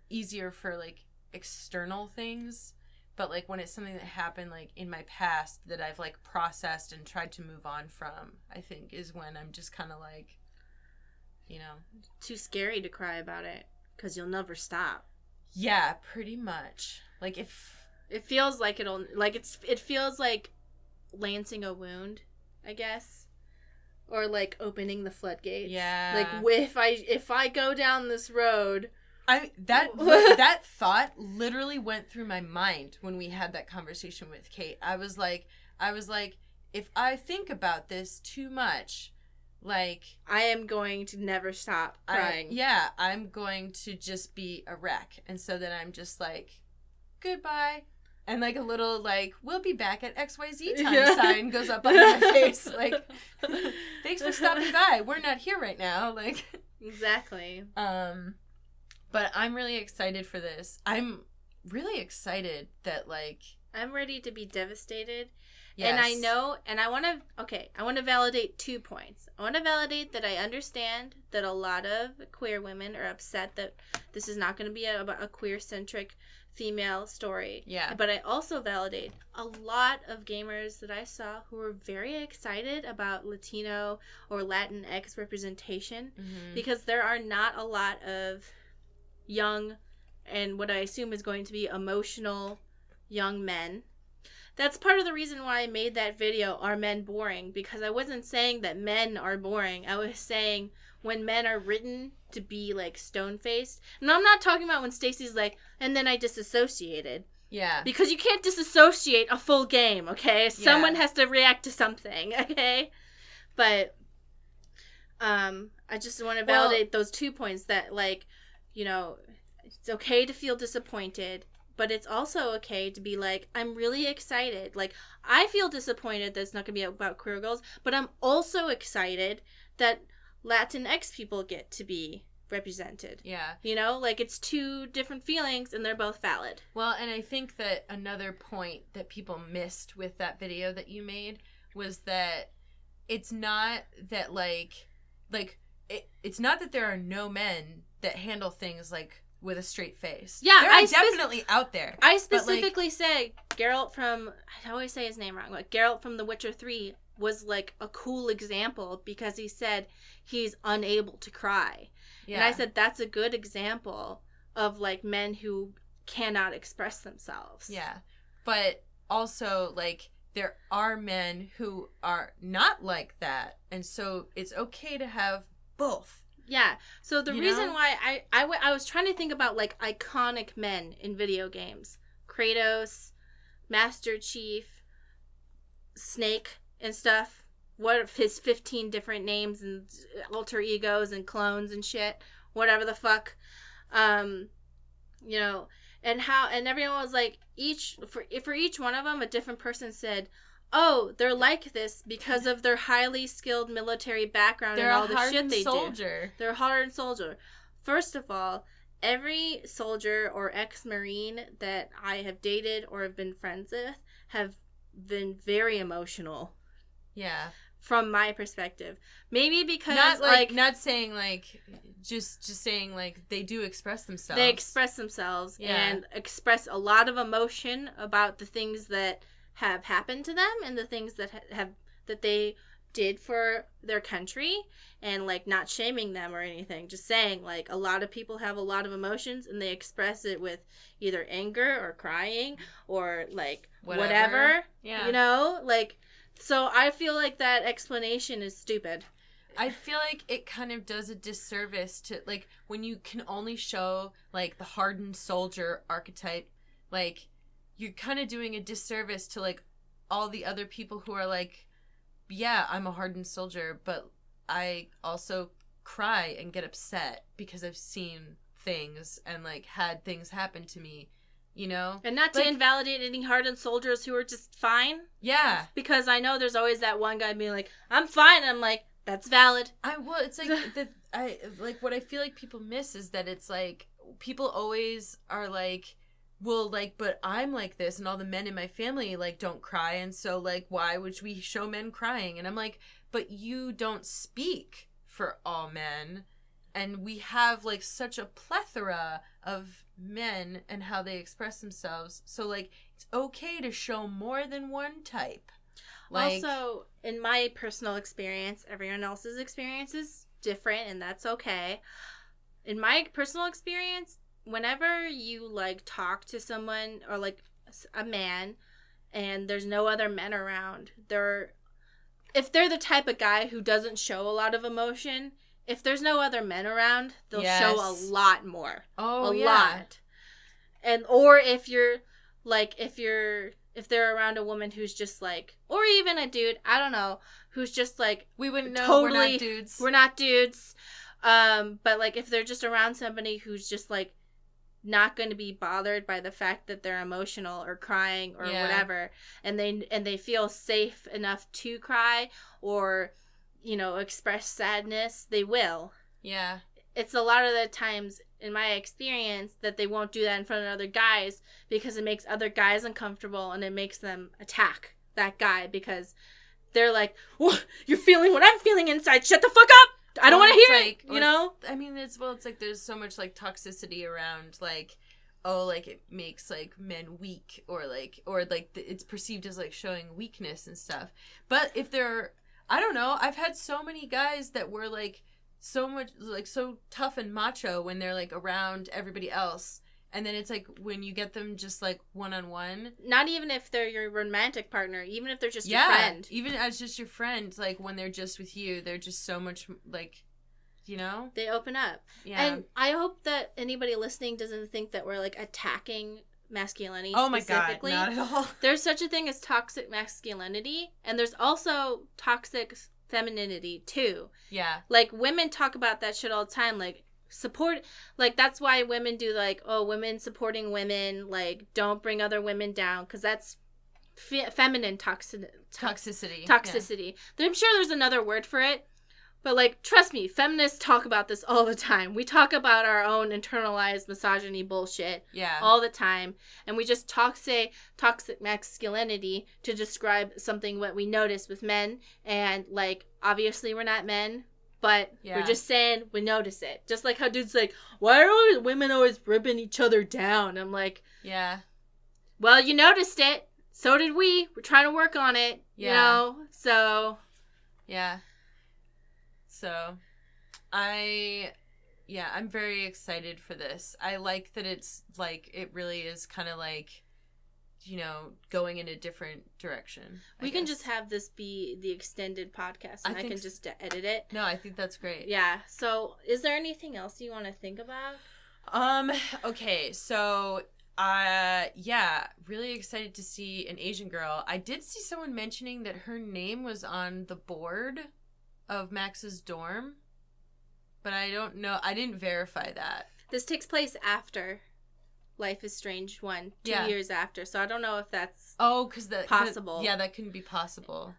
C: easier for like external things, but like when it's something that happened like in my past that I've like processed and tried to move on from, I think is when I'm just kind of like, you know,
A: too scary to cry about it because you'll never stop.
C: Yeah, pretty much. Like if
A: it feels like it feels like lancing a wound, I guess, or like opening the floodgates.
C: Yeah.
A: Like if I go down this road,
C: that thought literally went through my mind when we had that conversation with Kate. I was like, if I think about this too much, like,
A: I am going to never stop crying.
C: I'm going to just be a wreck. And so then I'm just like, goodbye. And like a little like, we'll be back at XYZ time sign goes up under my face. Like, thanks for stopping by. We're not here right now. Like,
A: exactly.
C: But I'm really excited for this. I'm really excited that like,
A: I'm ready to be devastated.
C: Yes.
A: And I know, and I want to validate 2 points. I want to validate that I understand that a lot of queer women are upset that this is not going to be about a queer-centric female story.
C: Yeah.
A: But I also validate a lot of gamers that I saw who were very excited about Latino or Latinx representation, because there are not a lot of young and what I assume is going to be emotional young men. That's part of the reason why I made that video, Are Men Boring? Because I wasn't saying that men are boring. I was saying when men are written to be, like, stone-faced. And I'm not talking about when Stacy's like, and then I disassociated.
C: Yeah.
A: Because you can't disassociate a full game, okay? Someone has to react to something, okay? But I just want to validate those 2 points that, like, you know, it's okay to feel disappointed. But it's also okay to be like, I'm really excited. Like, I feel disappointed that it's not going to be about queer girls, but I'm also excited that Latinx people get to be represented.
C: Yeah.
A: You know, like, it's 2 different feelings and they're both valid.
C: Well, and I think that another point that people missed with that video that you made was that it's not that, it's not that there are no men that handle things, like, with a straight face.
A: Yeah,
C: they're definitely out there.
A: I specifically say Geralt from, I always say his name wrong, but Geralt from The Witcher 3 was like a cool example because he said he's unable to cry. Yeah. And I said that's a good example of like men who cannot express themselves.
C: Yeah. But also like there are men who are not like that. And so it's okay to have both.
A: Yeah, so the reason why I was trying to think about, like, iconic men in video games. Kratos, Master Chief, Snake and stuff. What if his 15 different names and alter egos and clones and shit. Whatever the fuck. You know, and everyone was like, for each one of them, a different person said, oh, they're like this because of their highly skilled military background and all the shit they do. They're a hardened soldier. First of all, every soldier or ex-Marine that I have dated or have been friends with have been very emotional.
C: Yeah.
A: From my perspective. Maybe because
C: not saying like just saying like they do express themselves.
A: They express themselves and express a lot of emotion about the things that have happened to them and the things that that they did for their country, and like not shaming them or anything, just saying like a lot of people have a lot of emotions and they express it with either anger or crying or like whatever.
C: Yeah.
A: You know, like, so I feel like that explanation is stupid.
C: I feel like it kind of does a disservice to, like, when you can only show, like, the hardened soldier archetype, like, you're kind of doing a disservice to, like, all the other people who are like, yeah, I'm a hardened soldier, but I also cry and get upset because I've seen things and, like, had things happen to me, you know?
A: And not to
C: like,
A: invalidate any hardened soldiers who are just fine.
C: Yeah.
A: Because I know there's always that one guy being like, I'm fine. And I'm like, that's valid.
C: It's like what I feel like people miss is that it's like people always are like, well, like, but I'm like this and all the men in my family like don't cry, and so like why would we show men crying? And I'm like, but you don't speak for all men, and we have like such a plethora of men and how they express themselves, so like it's okay to show more than one type. Like,
A: also, in my personal experience, everyone else's experience is different, and that's okay. In my personal experience, whenever you, like, talk to someone, or, like, a man, and there's no other men around, if they're the type of guy who doesn't show a lot of emotion, if there's no other men around, they'll show a lot more.
C: Oh,
A: a lot. And, or if you're, like, if they're around a woman who's just like, or even a dude, I don't know, who's just like,
C: we wouldn't know,
A: totally,
C: we're not dudes.
A: But like if they're just around somebody who's just like not going to be bothered by the fact that they're emotional or crying or whatever, and they feel safe enough to cry or, you know, express sadness, they will.
C: Yeah.
A: It's a lot of the times, in my experience, that they won't do that in front of other guys because it makes other guys uncomfortable and it makes them attack that guy because they're like, oh, you're feeling what I'm feeling inside. Shut the fuck up. I don't want to hear it, you know?
C: I mean, it's like there's so much like toxicity around, like, oh, like it makes like men weak or it's perceived as like showing weakness and stuff. But if they're, I don't know, I've had so many guys that were like, so much like so tough and macho when they're like around everybody else, and then it's like when you get them just like one-on-one,
A: not even if they're your romantic partner, even if they're just your friend,
C: even as just your friend, like when they're just with you, they're just so much like, you know,
A: they open up. And I hope that anybody listening doesn't think that we're like attacking masculinity.
C: Oh my god, not at all.
A: There's such a thing as toxic masculinity, and there's also toxic femininity too.
C: Yeah. Like
A: women talk about that shit all the time, like support, like that's why women do like, oh, women supporting women, like don't bring other women down, because that's feminine toxicity. Yeah. I'm sure there's another word for it, but like trust me, feminists talk about this all the time. We talk about our own internalized misogyny bullshit all the time, and we just say toxic masculinity to describe something what we notice with men, and like obviously we're not men, but we're just saying we notice it. Just like how dudes like, why are women always ripping each other down? I'm like, well, you noticed it, so did we. We're trying to work on it, you know, so
C: So, I'm very excited for this. I like that it's, like, it really is kind of, like, you know, going in a different direction.
A: We can just have this be the extended podcast, and I can just edit it.
C: No, I think that's great.
A: Yeah, so is there anything else you want to think about?
C: Okay, so, really excited to see an Asian girl. I did see someone mentioning that her name was on the board of Max's dorm, but I don't know. I didn't verify that.
A: This takes place after Life is Strange 1, 2 years after, so I don't know if that's possible.
C: That can be possible.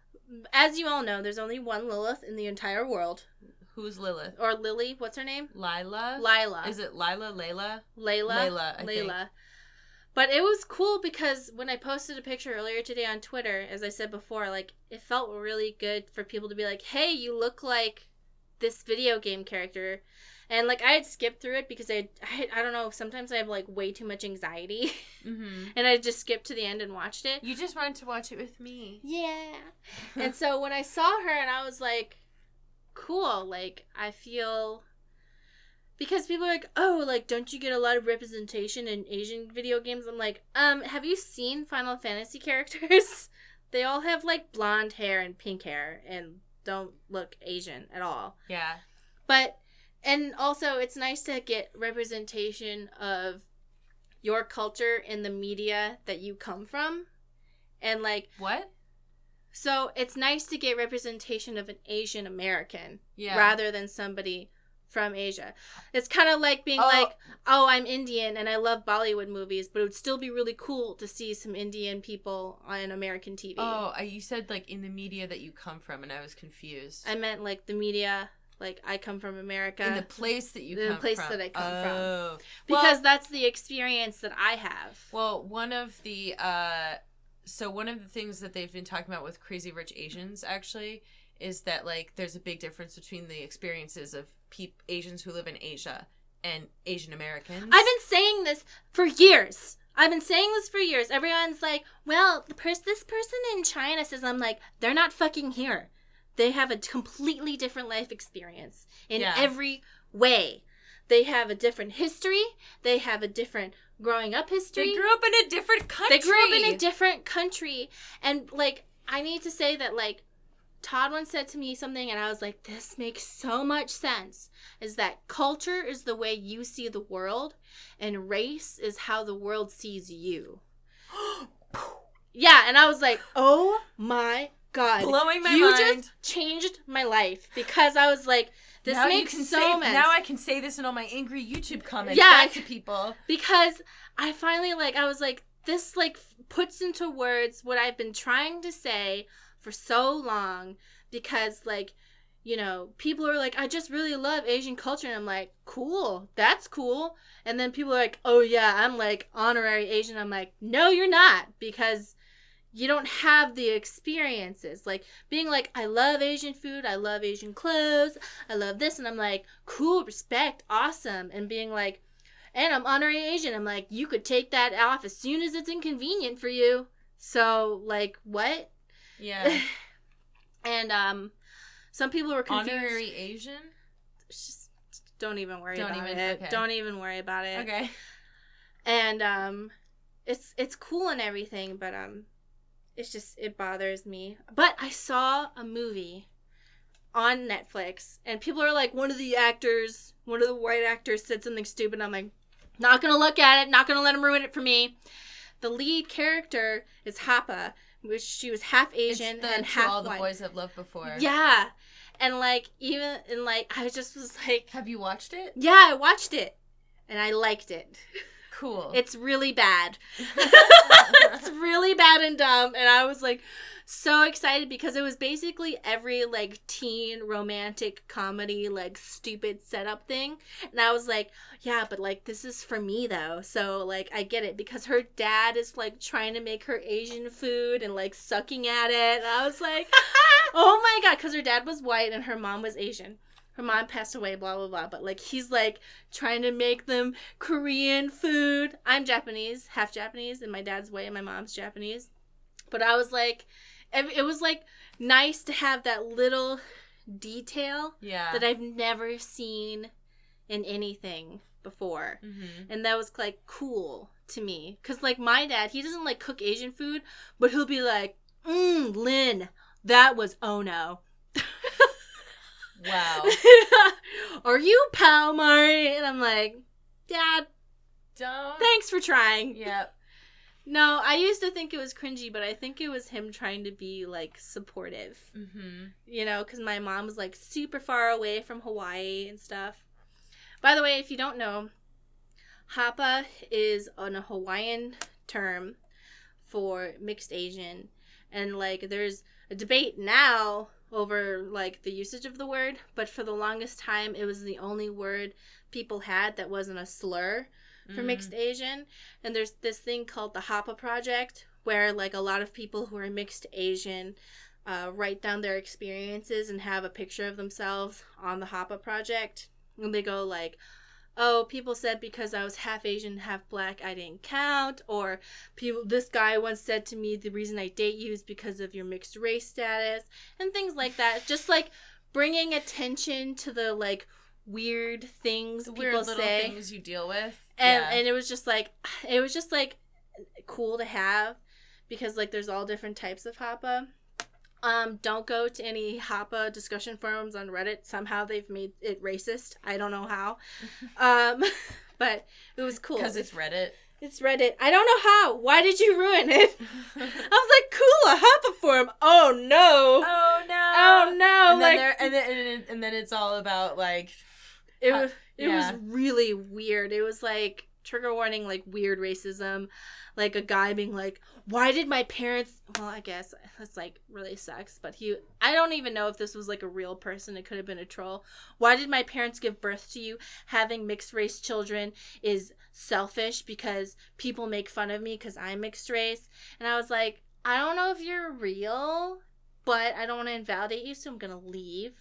A: As you all know, there's only one Lilith in the entire world.
C: Who's Lilith?
A: Or Lily, what's her name?
C: Lila. Is it Lila? Layla?
A: Layla, I think. But it was cool because when I posted a picture earlier today on Twitter, as I said before, like, it felt really good for people to be like, hey, you look like this video game character. And, like, I had skipped through it because I don't know, sometimes I have, like, way too much anxiety.
C: Mm-hmm.
A: And I just skipped to the end and watched it.
C: You just wanted to watch it with me.
A: Yeah. And so when I saw her and I was like, cool, like, I feel... Because people are like, oh, like, don't you get a lot of representation in Asian video games? I'm like, have you seen Final Fantasy characters? They all have, like, blonde hair and pink hair and don't look Asian at all.
C: Yeah.
A: But, and also, it's nice to get representation of your culture in the media that you come from. And, like...
C: What?
A: So, it's nice to get representation of an Asian American.
C: Yeah.
A: Rather than somebody... from Asia. It's kind of like being like, oh, I'm Indian and I love Bollywood movies, but it would still be really cool to see some Indian people on American TV.
C: Oh, you said like in the media that you come from, and I was confused.
A: I meant like the media, like I come from America.
C: In the place that you come from.
A: The place that I come from.
C: Because
A: well, that's the experience that I have.
C: Well, one of the things that they've been talking about with Crazy Rich Asians, actually, is that, like, there's a big difference between the experiences of Asians who live in Asia and Asian Americans.
A: I've been saying this for years. Everyone's like, well, this person in China says, I'm like, they're not fucking here. They have a completely different life experience in every way. They have a different history. They have a different growing up history.
C: They grew up in a different country.
A: And, like, I need to say that, like, Todd once said to me something, and I was like, this makes so much sense, is that culture is the way you see the world, and race is how the world sees you. Yeah, and I was like, oh my God.
C: Blowing my mind.
A: You just changed my life, because I was like, this
C: now
A: makes so much sense.
C: Now I can say this in all my angry YouTube comments back to people.
A: Because I finally, like, I was like, this, like, puts into words what I've been trying to say for so long, because, like, you know, people are like, I just really love Asian culture, and I'm like, cool, that's cool. And then people are like, oh yeah, I'm like honorary Asian. I'm like, no, you're not, because you don't have the experiences. Like, being like, I love Asian food, I love Asian clothes, I love this, and I'm like, cool, respect, awesome. And being like, and I'm honorary Asian, I'm like, you could take that off as soon as it's inconvenient for you. So, like, what?
C: Yeah.
A: And some people were confused.
C: Honorary Asian?
A: Just don't even worry about it.
C: Okay.
A: Don't even worry about it.
C: Okay.
A: And it's cool and everything, but it's just, it bothers me. But I saw a movie on Netflix, and people are like, one of the white actors said something stupid. I'm like, not gonna look at it, not gonna let him ruin it for me. The lead character is Hapa, which she was half Asian and half
C: All the
A: white.
C: Boys I've Loved Before.
A: Yeah. And, like, even, and, like, I just was like...
C: Have you watched it?
A: Yeah, I watched it. And I liked it.
C: Cool.
A: It's really bad. It's really bad and dumb. And I was, like, so excited because it was basically every, like, teen romantic comedy, like, stupid setup thing. And I was like, yeah, but, like, this is for me, though. So, like, I get it, because her dad is, like, trying to make her Asian food and, like, sucking at it. And I was like, oh my God, because her dad was white and her mom was Asian. Her mom passed away, blah, blah, blah. But, like, he's, like, trying to make them Korean food. I'm Japanese, half Japanese, and my dad's white and my mom's Japanese. But I was, like, it was, like, nice to have that little detail that I've never seen in anything before. Mm-hmm. And that was, like, cool to me. Because, like, my dad, he doesn't, like, cook Asian food, but he'll be like, Lynn, that was Ono.
C: Wow.
A: Are you pal, Mari? And I'm like, Dad,
C: don't.
A: Thanks for trying.
C: Yep.
A: No, I used to think it was cringy, but I think it was him trying to be, like, supportive. Mm-hmm. You know, because my mom was, like, super far away from Hawaii and stuff. By the way, if you don't know, Hapa is a Hawaiian term for mixed Asian. And, like, there's a debate now over, like, the usage of the word, but for the longest time, it was the only word people had that wasn't a slur for mixed Asian. And there's this thing called the Hapa Project, where, like, a lot of people who are mixed Asian write down their experiences and have a picture of themselves on the Hapa Project. And they go like, oh, people said because I was half Asian, half black, I didn't count. Or this guy once said to me, the reason I date you is because of your mixed race status. And things like that. Just like bringing attention to the like weird things
C: the
A: people
C: weird little
A: say.
C: things you deal with.
A: And it was just like cool to have, because like there's all different types of Hapa. Don't go to any Hapa discussion forums on Reddit. Somehow they've made it racist. I don't know how. But it was cool.
C: Because it's Reddit.
A: It's Reddit. I don't know how. Why did you ruin it? I was like, cool, a Hapa forum. Oh no.
C: Oh no.
A: Oh no.
C: And then it's all about like
A: it was really weird. It was like trigger warning, like weird racism, like a guy being like, why did my parents, well, I guess that's like really sucks, but I don't even know if this was like a real person. It could have been a troll. Why did my parents give birth to you? Having mixed race children is selfish because people make fun of me because I'm mixed race. And I was like, I don't know if you're real, but I don't want to invalidate you, so I'm gonna leave.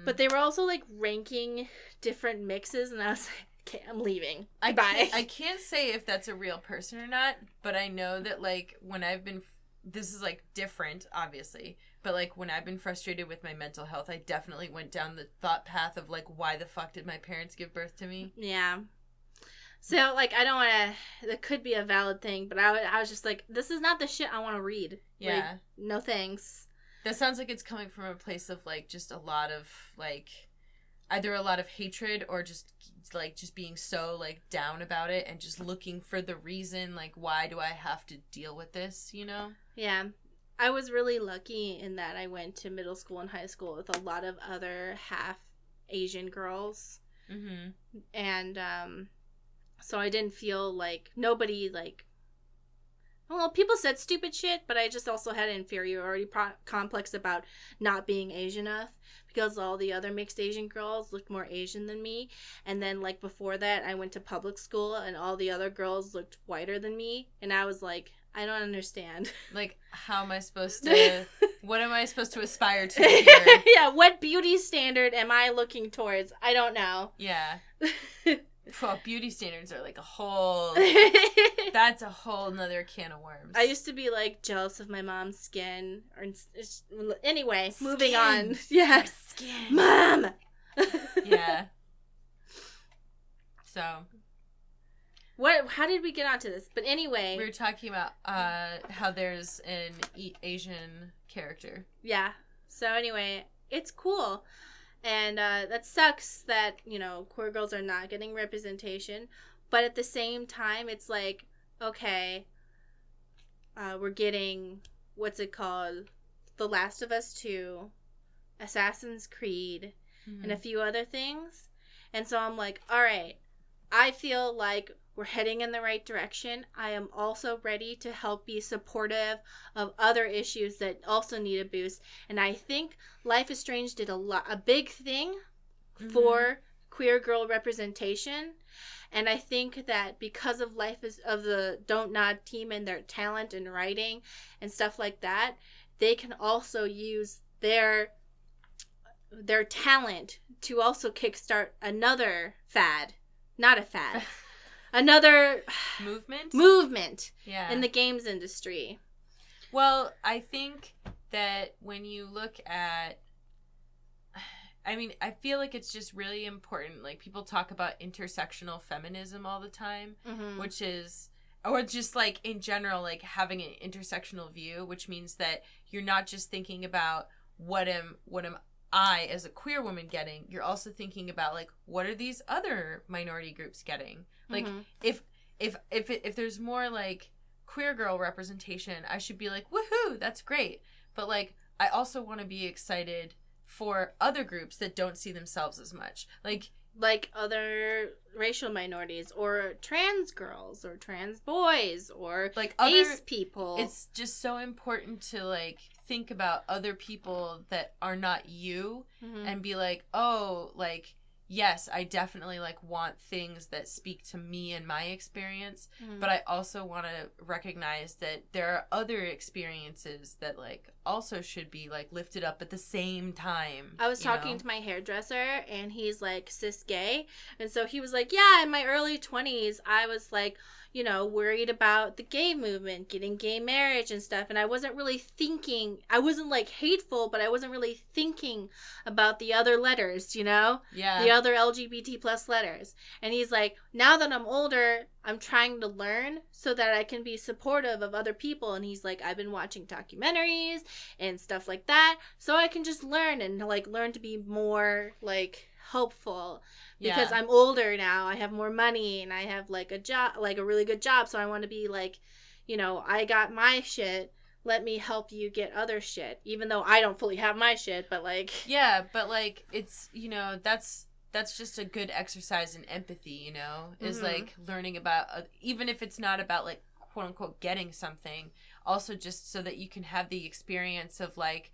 A: But they were also like ranking different mixes, and I was like, okay, I'm leaving. Bye.
C: I can't say if that's a real person or not, but I know that, like, when I've been... This is, like, different, obviously. But, like, when I've been frustrated with my mental health, I definitely went down the thought path of, like, why the fuck did my parents give birth to me?
A: Yeah. So, like, I don't want to... That could be a valid thing, but I was just like, this is not the shit I want to read.
C: Yeah.
A: Like, no thanks.
C: That sounds like it's coming from a place of, like, just a lot of, like... Either a lot of hatred or just being so like down about it and just looking for the reason, like, why do I have to deal with this, you know?
A: Yeah. I was really lucky in that I went to middle school and high school with a lot of other half Asian girls.
C: Mm-hmm.
A: And so I didn't feel like nobody like, well, people said stupid shit, but I just also had an inferiority complex about not being Asian enough, because all the other mixed Asian girls looked more Asian than me. And then, like, before that, I went to public school, and all the other girls looked whiter than me. And I was like, I don't understand.
C: Like, how am I supposed to... what am I supposed to aspire to here?
A: Yeah, what beauty standard am I looking towards? I don't know.
C: Yeah. Well, beauty standards are like a whole... That's a whole nother can of worms.
A: I used to be, like, jealous of my mom's skin. Anyway, moving on. Yeah.
C: Skin.
A: Mom!
C: Yeah. So...
A: How did we get onto this? But anyway...
C: We were talking about how there's an Asian character.
A: Yeah. So anyway, it's cool. And that sucks that, you know, queer girls are not getting representation. But at the same time, it's like, okay, we're getting, what's it called? The Last of Us 2, Assassin's Creed, and a few other things. And so I'm like, all right, I feel like we're heading in the right direction. I am also ready to help be supportive of other issues that also need a boost. And I think Life is Strange did a big thing for queer girl representation. And I think that because of the Don't Nod team and their talent in writing and stuff like that, they can also use their talent to also kickstart another fad. Not a fad. Another movement in the games industry.
C: Well, I think that when you look at, I mean, I feel like it's just really important. Like, people talk about intersectional feminism all the time, which is, or just like in general, like having an intersectional view, which means that you're not just thinking about what am I as a queer woman getting, you're also thinking about like, what are these other minority groups getting? Like, if there's more like queer girl representation, I should be like, woohoo, that's great. But like, I also want to be excited for other groups that don't see themselves as much. Like
A: other racial minorities, or trans girls, or trans boys, or
C: like
A: ace people.
C: It's just so important to like think about other people that are not you and be like, oh, like, yes, I definitely, like, want things that speak to me and my experience, but I also want to recognize that there are other experiences that, like, also should be, like, lifted up at the same time.
A: I was talking to my hairdresser, and he's, like, cis gay, and so he was like, yeah, in my early 20s, I was, like, you know, worried about the gay movement, getting gay marriage and stuff, and I wasn't really thinking, I wasn't, like, hateful, but I wasn't really thinking about the other letters, you know?
C: Yeah.
A: The other LGBT plus letters. And he's like, now that I'm older, I'm trying to learn so that I can be supportive of other people. And he's like, I've been watching documentaries and stuff like that, so I can just learn and, like, learn to be more, like, hopeful. Because I'm older now, I have more money, and I have, like, a job, like, a really good job, so I want to be like, you know, I got my shit, let me help you get other shit, even though I don't fully have my shit, but, like...
C: Yeah, but, like, it's, you know, that's just a good exercise in empathy, you know, is, like, learning about, even if it's not about, like, quote-unquote getting something, also just so that you can have the experience of, like,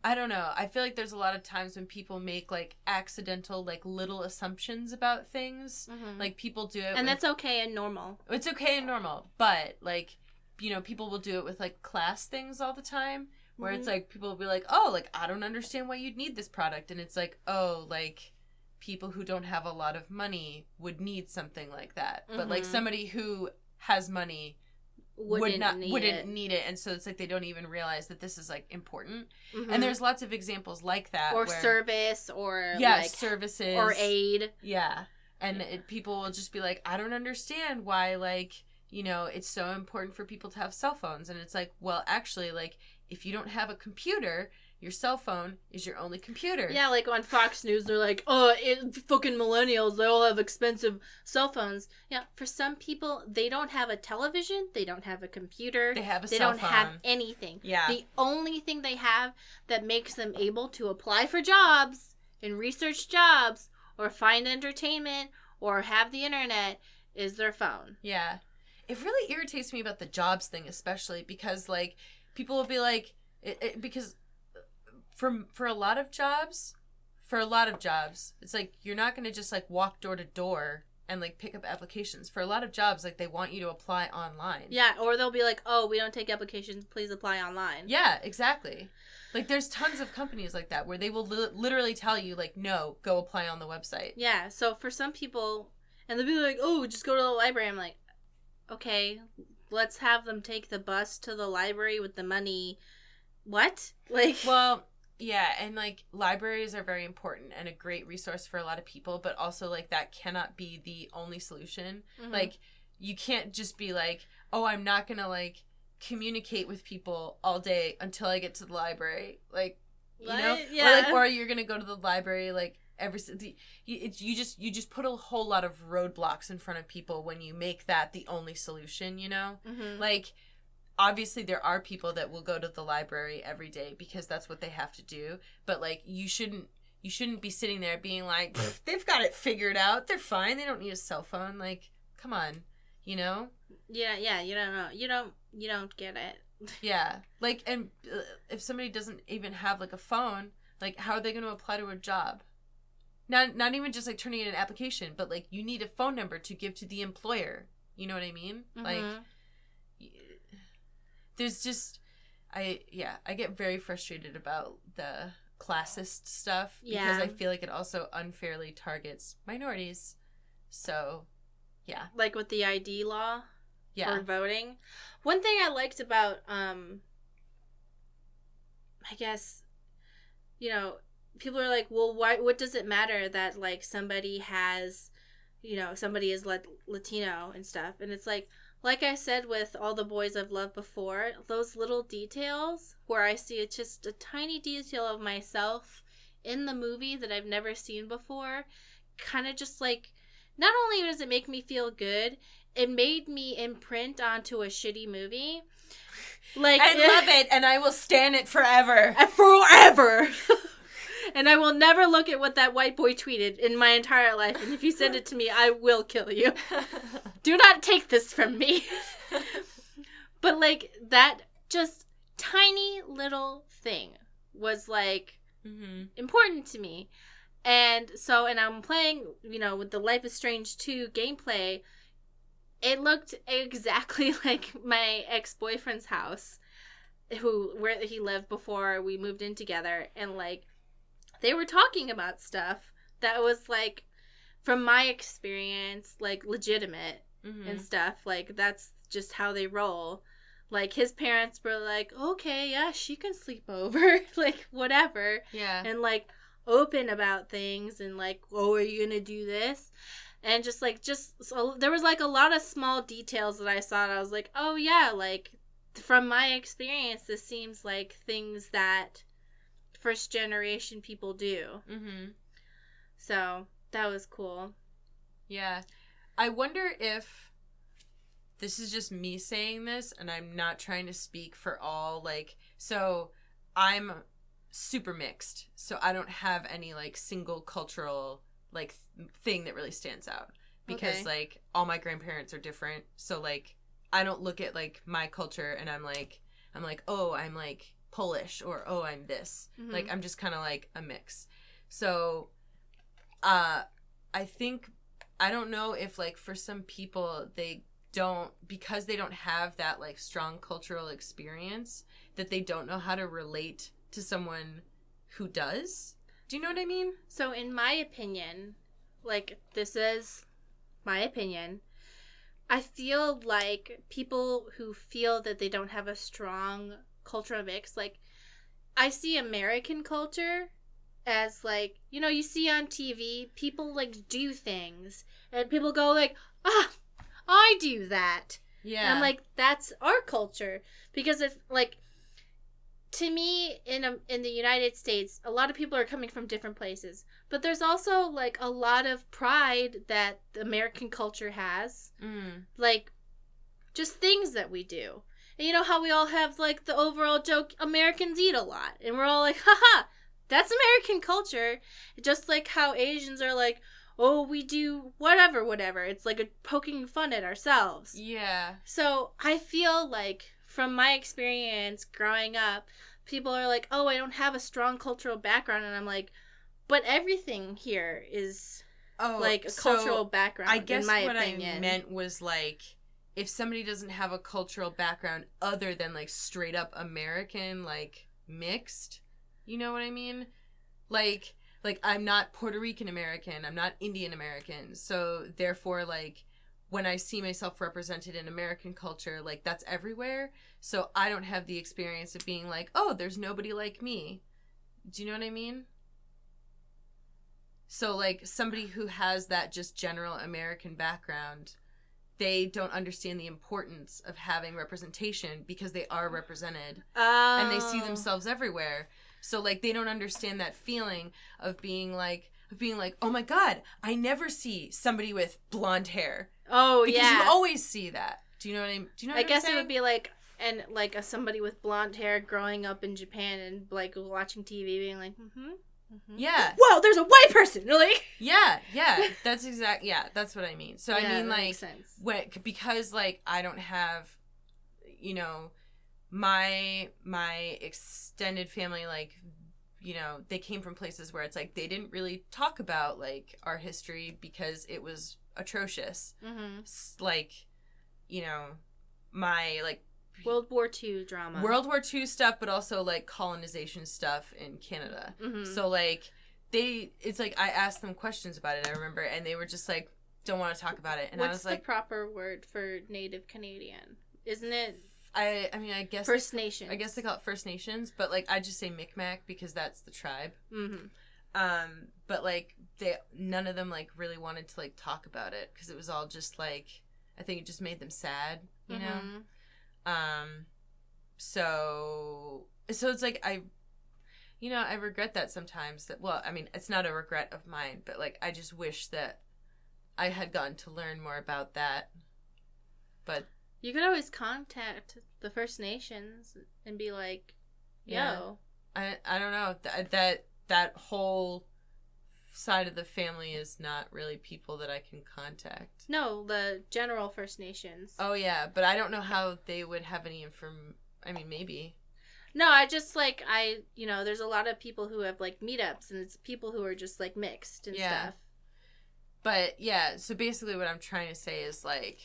C: I don't know. I feel like there's a lot of times when people make, like, accidental, like, little assumptions about things. Like, people do it
A: and that's okay and normal.
C: It's okay and normal. But, like, you know, people will do it with, like, class things all the time. Where it's, like, people will be like, oh, like, I don't understand why you'd need this product. And it's like, oh, like, people who don't have a lot of money would need something like that. But, like, somebody who has money... wouldn't need it, and so it's like they don't even realize that this is, like, important. And there's lots of examples like that,
A: or service, or like,
C: services,
A: or aid.
C: And people will just be like, I don't understand why, like, you know, it's so important for people to have cell phones. And it's like, well, actually, like, if you don't have a computer, your cell phone is your only computer.
A: Yeah, like on Fox News, they're like, oh, fucking millennials, they all have expensive cell phones. Yeah, for some people, they don't have a television, they don't have a computer.
C: They have a
A: cell phone. They don't have anything.
C: Yeah.
A: The only thing they have that makes them able to apply for jobs and research jobs or find entertainment or have the internet is their phone.
C: Yeah. It really irritates me about the jobs thing, especially because, like, people will be like, because... For a lot of jobs, it's like you're not going to just, like, walk door to door and, like, pick up applications. For a lot of jobs, like, they want you to apply online.
A: Yeah, or they'll be like, oh, we don't take applications, please apply online.
C: Yeah, exactly. Like, there's tons of companies like that where they will literally tell you, like, no, go apply on the website.
A: Yeah, so for some people, and they'll be like, oh, just go to the library. I'm like, okay, let's have them take the bus to the library with the money. What? Like,
C: well... Yeah, and, like, libraries are very important and a great resource for a lot of people, but also, like, that cannot be the only solution. Like, you can't just be like, oh, I'm not gonna, like, communicate with people all day until I get to the library. Like, you know?
A: Yeah.
C: Or you're gonna go to the library, like, you just put a whole lot of roadblocks in front of people when you make that the only solution, you know? Like... Obviously, there are people that will go to the library every day because that's what they have to do. But, like, you shouldn't be sitting there being like, they've got it figured out. They're fine. They don't need a cell phone. Like, come on, you know?
A: Yeah, you don't know. You don't get it.
C: Yeah. Like, and if somebody doesn't even have, like, a phone, like, how are they going to apply to a job? Not even just, like, turning in an application, but, like, you need a phone number to give to the employer. You know what I mean? Like... There's just, I get very frustrated about the classist stuff because I feel like it also unfairly targets minorities. So, yeah.
A: Like with the ID law
C: for
A: voting. One thing I liked about, I guess, you know, people are like, well, what does it matter that, like, somebody has, you know, somebody is Latino and stuff? And it's like I said with All the Boys I've Loved Before, those little details where I see just a tiny detail of myself in the movie that I've never seen before, kind of just, like, not only does it make me feel good, it made me imprint onto a shitty movie. Like,
C: I love it, and I will stand it forever.
A: Forever! And I will never look at what that white boy tweeted in my entire life. And if you send it to me, I will kill you. Do not take this from me. But, like, that just tiny little thing was, like, important to me. And I'm playing, with the Life is Strange 2 gameplay. It looked exactly like my ex-boyfriend's house, where he lived before we moved in together. And, like, they were talking about stuff that was, like, from my experience, like, legitimate and stuff. Like, that's just how they roll. Like, his parents were like, okay, yeah, she can sleep over. Like, whatever.
C: Yeah.
A: And, like, open about things and, like, oh, are you gonna do this? And so there was, like, a lot of small details that I saw, and I was like, oh, yeah, like, from my experience, this seems like things that first generation people do.
C: Mm-hmm.
A: So that was cool.
C: Yeah. I wonder if this is just me saying this, and I'm not trying to speak for all, like, so I'm super mixed, so I don't have any, like, single cultural, like, thing that really stands out, because, like, all my grandparents are different, so, like, I don't look at, like, my culture and I'm like, oh, I'm, like, Polish, or, oh, I'm this. Mm-hmm. Like, I'm just kind of, like, a mix. So, I think, I don't know if, like, for some people, because they don't have that, like, strong cultural experience, that they don't know how to relate to someone who does. Do you know what I mean?
A: So, in my opinion, like, this is my opinion, I feel like people who feel that they don't have a strong cultural mix, like, I see American culture as, like, you see on TV, people, like, do things, and people go, like, I do that. Yeah. And I'm like, that's our culture. Because if, like, to me, in the United States, a lot of people are coming from different places. But there's also, like, a lot of pride that the American culture has. Like, just things that we do. And you know how we all have, like, the overall joke, Americans eat a lot. And we're all like, haha, that's American culture. Just like how Asians are like, oh, we do whatever. It's like a poking fun at ourselves.
C: Yeah.
A: So I feel like, from my experience growing up, people are like, oh, I don't have a strong cultural background. And I'm like, but everything here is, like, a cultural background,
C: I guess
A: in my
C: what
A: opinion.
C: I meant was, like, if somebody doesn't have a cultural background other than, like, straight up American, like, mixed, you know what I mean? Like, I'm not Puerto Rican American, I'm not Indian American, so therefore, like, when I see myself represented in American culture, like, that's everywhere, so I don't have the experience of being like, oh, there's nobody like me. Do you know what I mean? So, like, somebody who has that just general American background, they don't understand the importance of having representation because they are represented. Oh. And they see themselves everywhere. So, like, they don't understand that feeling of being like, oh my God, I never see somebody with blonde hair.
A: Oh,
C: because you always see that. Do you know what I mean? I
A: guess it would be like, somebody with blonde hair growing up in Japan and, like, watching TV being like,
C: yeah.
A: Whoa, there's a white person, like.
C: Yeah. That's that's what I mean. So, yeah, I mean, like,
A: makes sense.
C: Because, like, I don't have, my extended family, like, they came from places where it's like they didn't really talk about, like, our history because it was atrocious. Like, my, like,
A: World War II drama.
C: World War II stuff, but also, like, colonization stuff in Canada. So, like, it's like I asked them questions about it, I remember, and they were just like, don't want to talk about it. And I was like,
A: what's the proper word for Native Canadian? Isn't it?
C: I mean, I guess
A: First Nations.
C: I guess they call it First Nations, but, like, I just say Micmac because that's the tribe. But, like, none of them, like, really wanted to, like, talk about it because it was all just, like, I think it just made them sad, you know? So it's like I regret that sometimes. That, well, I mean, it's not a regret of mine, but, like, I just wish that I had gotten to learn more about that. But
A: you could always contact the First Nations and be like, yo.
C: I don't know. That whole side of the family is not really people that I can contact.
A: No, the general First Nations.
C: Oh, yeah, but I don't know how they would have any I mean, maybe.
A: No, I just, like, there's a lot of people who have, like, meetups, and it's people who are just, like, mixed and stuff.
C: But, yeah, so basically what I'm trying to say is, like,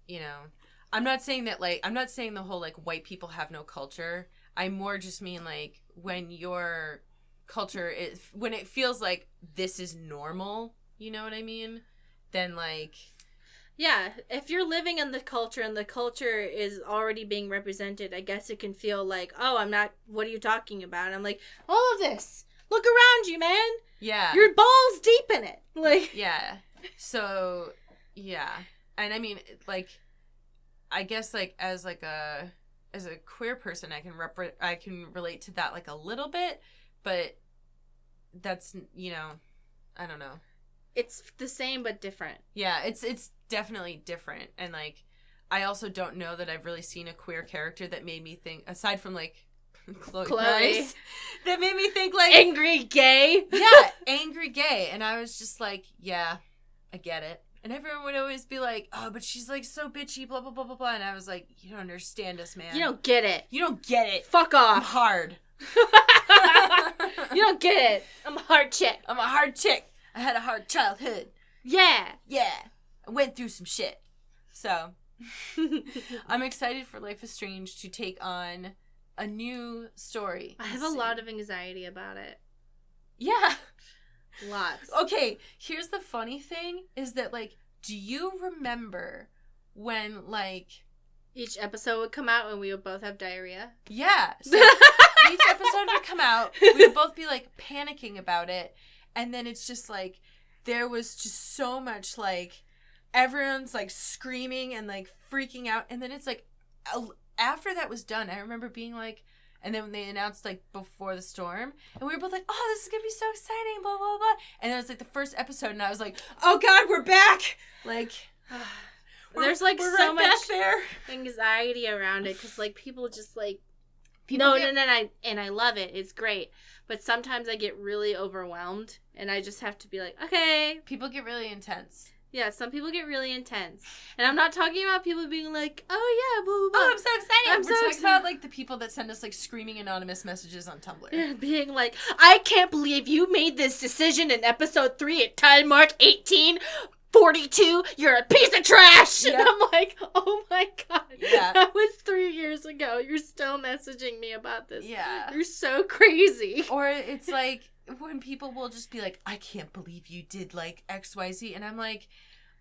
C: you know, I'm not saying the whole, like, white people have no culture. I more just mean, like, when your culture is, when it feels like this is normal, you know what I mean? Then, like...
A: Yeah, if you're living in the culture and the culture is already being represented, I guess it can feel like, oh, I'm not, what are you talking about? I'm like, all of this, look around you, man.
C: Yeah.
A: Your balls deep in it. Like,
C: yeah. So, yeah. And I mean, like, I guess, like, as a queer person, I can relate to that, like, a little bit, but that's, you know, I don't know.
A: It's the same but different.
C: Yeah, it's definitely different. And, like, I also don't know that I've really seen a queer character that made me think, aside from, like, Chloe. Price, that made me think, like...
A: Angry gay?
C: Yeah, angry gay. And I was just like, yeah, I get it. And everyone would always be like, oh, but she's, like, so bitchy, blah, blah, blah, blah, blah. And I was like, you don't understand us, man.
A: You don't get it.
C: You don't get it.
A: Fuck off.
C: I'm hard.
A: You don't get it. I'm a hard chick.
C: I'm a hard chick. I had a hard childhood.
A: Yeah.
C: Yeah. I went through some shit. So, I'm excited for Life is Strange to take on a new story.
A: I have a lot of anxiety about it.
C: Yeah.
A: Lots.
C: Okay, here's the funny thing, is that, like, do you remember when, like...
A: Each episode would come out and we would both have diarrhea?
C: Yeah. So, each episode would come out, we would both be, like, panicking about it, and then it's just, like, there was just so much, like, everyone's, like, screaming and, like, freaking out, and then it's, like, after that was done, I remember being, like, and then when they announced, like, Before the Storm, and we were both like, oh, this is gonna be so exciting, blah, blah, blah, and it was, like, the first episode, and I was like, oh, God, we're back! Like...
A: There's, like,
C: we're
A: so
C: right
A: much
C: back there.
A: anxiety around it, because, like, people just, like...
C: People
A: I love it. It's great. But sometimes I get really overwhelmed, and I just have to be like, okay.
C: People get really intense.
A: Yeah, some people get really intense. And I'm not talking about people being like, oh, yeah, blah, blah, blah.
C: Oh, I'm so excited.
A: We're
C: talking about, like, the people that send us, like, screaming anonymous messages on Tumblr.
A: Yeah, being like, I can't believe you made this decision in episode 3 at time mark 1842. You're a piece of trash. Yep. And I'm like, oh my God.
C: Yeah.
A: That was 3 years ago. You're still messaging me about this.
C: Yeah.
A: You're so crazy.
C: Or it's like, when people will just be like, I can't believe you did, like, XYZ. And I'm like,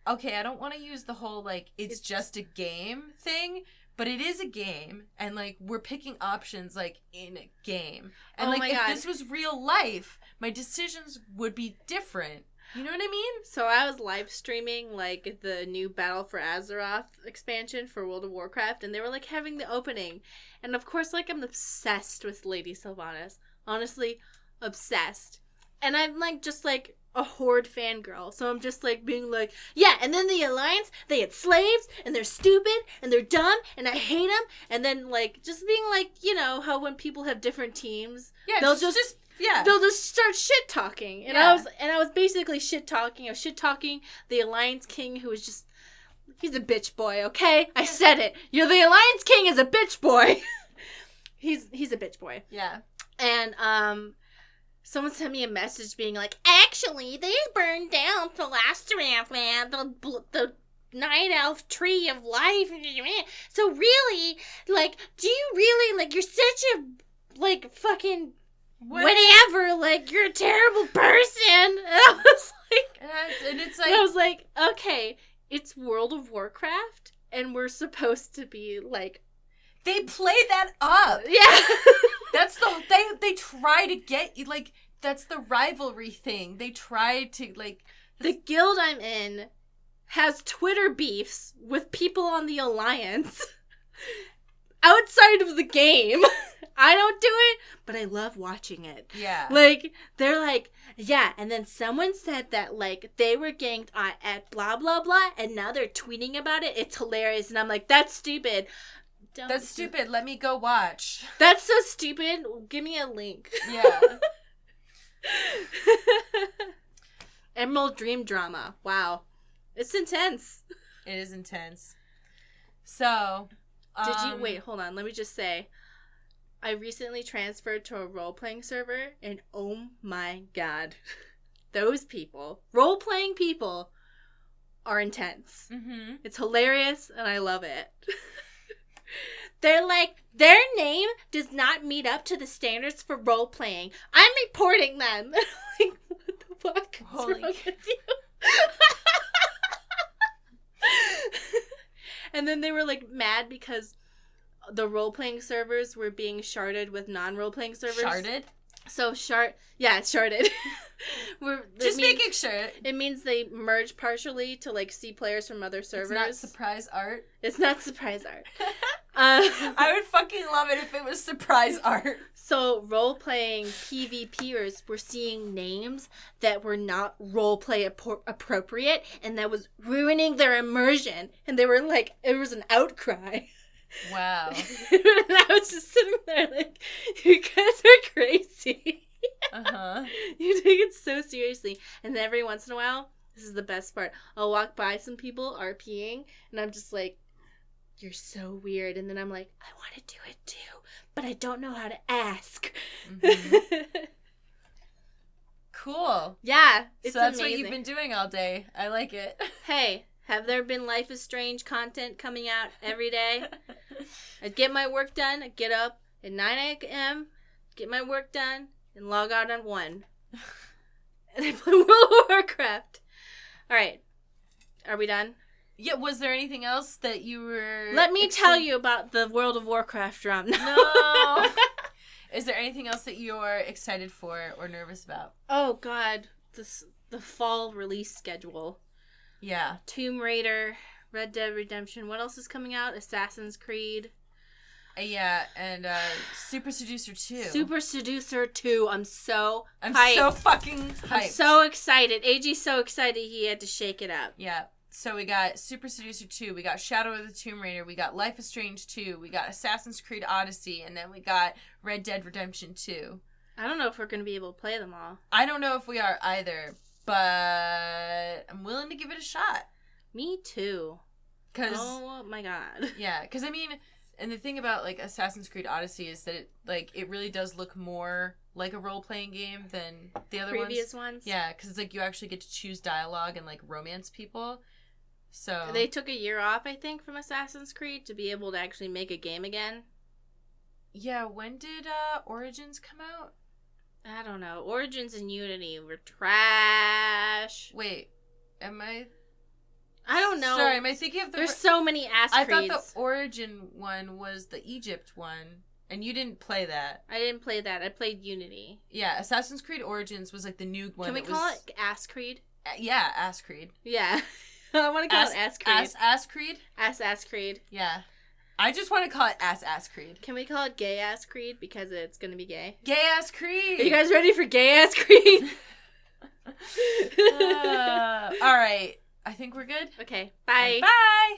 C: okay, I don't want to use the whole, like, it's just a game thing, but it is a game. And, like, we're picking options, like, in a game. And, like, if this was real life, my decisions would be different. You know what I mean?
A: So I was live streaming, like, the new Battle for Azeroth expansion for World of Warcraft, and they were, like, having the opening. And, of course, like, I'm obsessed with Lady Sylvanas. Honestly, obsessed. And I'm, like, just, like, a Horde fangirl. So I'm just, like, being like, yeah, and then the Alliance, they had slaves, and they're stupid, and they're dumb, and I hate them. And then, like, just being, like, you know, how when people have different teams,
C: yeah,
A: they'll
C: yeah,
A: they'll just start shit talking, and I was basically shit talking. I was shit talking the Alliance King, who was just, he's a bitch boy. Okay, I said it. You're the Alliance King is a bitch boy. he's a bitch boy.
C: Yeah,
A: and someone sent me a message being like, actually, they burned down the last the Night Elf Tree of Life. So really, like, do you really, like, you're such a, like, fucking whatever, like, you're a terrible person. And I was like,
C: and it's like,
A: I was like, okay, it's World of Warcraft, and we're supposed to be like,
C: they play that up.
A: Yeah.
C: That's they try to get you, like, that's the rivalry thing. They try to, like,
A: the guild I'm in has Twitter beefs with people on the Alliance outside of the game. I don't do it, but I love watching it.
C: Yeah.
A: Like, they're like, yeah, and then someone said that, like, they were ganked at blah, blah, blah, and now they're tweeting about it. It's hilarious. And I'm like, that's stupid.
C: That's stupid. Let me go watch.
A: That's so stupid. Give me a link.
C: Yeah.
A: Emerald Dream Drama. Wow. It's intense.
C: It is intense. So,
A: did you wait, hold on, let me just say, I recently transferred to a role-playing server, and oh my god, those people, role-playing people, are intense.
C: Mm-hmm.
A: It's hilarious, and I love it. They're like, their name does not meet up to the standards for role-playing. I'm reporting them. Like, what the fuck? What's wrong with you? And then they were like mad because the role-playing servers were being sharded with non-role-playing servers.
C: Sharded?
A: So it's sharded.
C: Just making sure.
A: It means they merge partially to like see players from other servers.
C: It's not surprise art.
A: It's not surprise art.
C: I would fucking love it if it was surprise art.
A: So role-playing PvPers were seeing names that were not role-play appropriate, and that was ruining their immersion. And they were like, it was an outcry.
C: Wow.
A: And I was just sitting there like, you guys are crazy.
C: Uh-huh.
A: You take it so seriously. And then every once in a while, this is the best part, I'll walk by some people RPing, and I'm just like, you're so weird. And then I'm like, I want to do it too, but I don't know how to ask.
C: Mm-hmm. Cool.
A: Yeah, it's
C: so that's
A: amazing.
C: what you've been doing all day. I like it.
A: Hey, have there been Life is Strange content coming out every day? I'd get my work done. I'd get up at 9 a.m., get my work done, and log out at 1. And I play World of Warcraft. All right. Are we done?
C: Yeah, was there anything else that you were...
A: Let me tell you about the World of Warcraft drum.
C: No! Is there anything else that you're excited for or nervous about?
A: Oh, God. The fall release schedule.
C: Yeah.
A: Tomb Raider, Red Dead Redemption. What else is coming out? Assassin's Creed.
C: Yeah, and Super Seducer 2.
A: Super Seducer 2. I'm so
C: fucking hyped.
A: I'm so excited. AG's so excited he had to shake it up.
C: Yeah. So we got Super Seducer 2, we got Shadow of the Tomb Raider, we got Life is Strange 2, we got Assassin's Creed Odyssey, and then we got Red Dead Redemption 2.
A: I don't know if we're going to be able to play them all.
C: I don't know if we are either, but I'm willing to give it a shot.
A: Me too. Oh my god.
C: Yeah, because I mean, and the thing about like Assassin's Creed Odyssey is that it really does look more like a role-playing game than the other
A: previous ones.
C: Yeah, because it's like you actually get to choose dialogue and like romance people. So
A: they took a year off, I think, from Assassin's Creed to be able to actually make a game again.
C: Yeah, when did Origins come out?
A: I don't know. Origins and Unity were trash.
C: Wait, am I
A: don't know.
C: Sorry, am I thinking of the...
A: There's so many ass
C: I
A: creeds.
C: thought the Origin one was the Egypt one, and you didn't play that.
A: I didn't play that. I played Unity.
C: Yeah, Assassin's Creed Origins was like the new one.
A: Can we call it Ass Creed?
C: Yeah, Ass Creed.
A: Yeah. I want to call it Ass Creed.
C: Ass Creed?
A: Ass Creed.
C: Yeah. I just want to call it Ass Creed.
A: Can we call it Gay Ass Creed because it's going to be gay?
C: Gay Ass Creed!
A: Are you guys ready for Gay Ass Creed?
C: All right. I think we're good.
A: Okay. Bye.
C: Bye.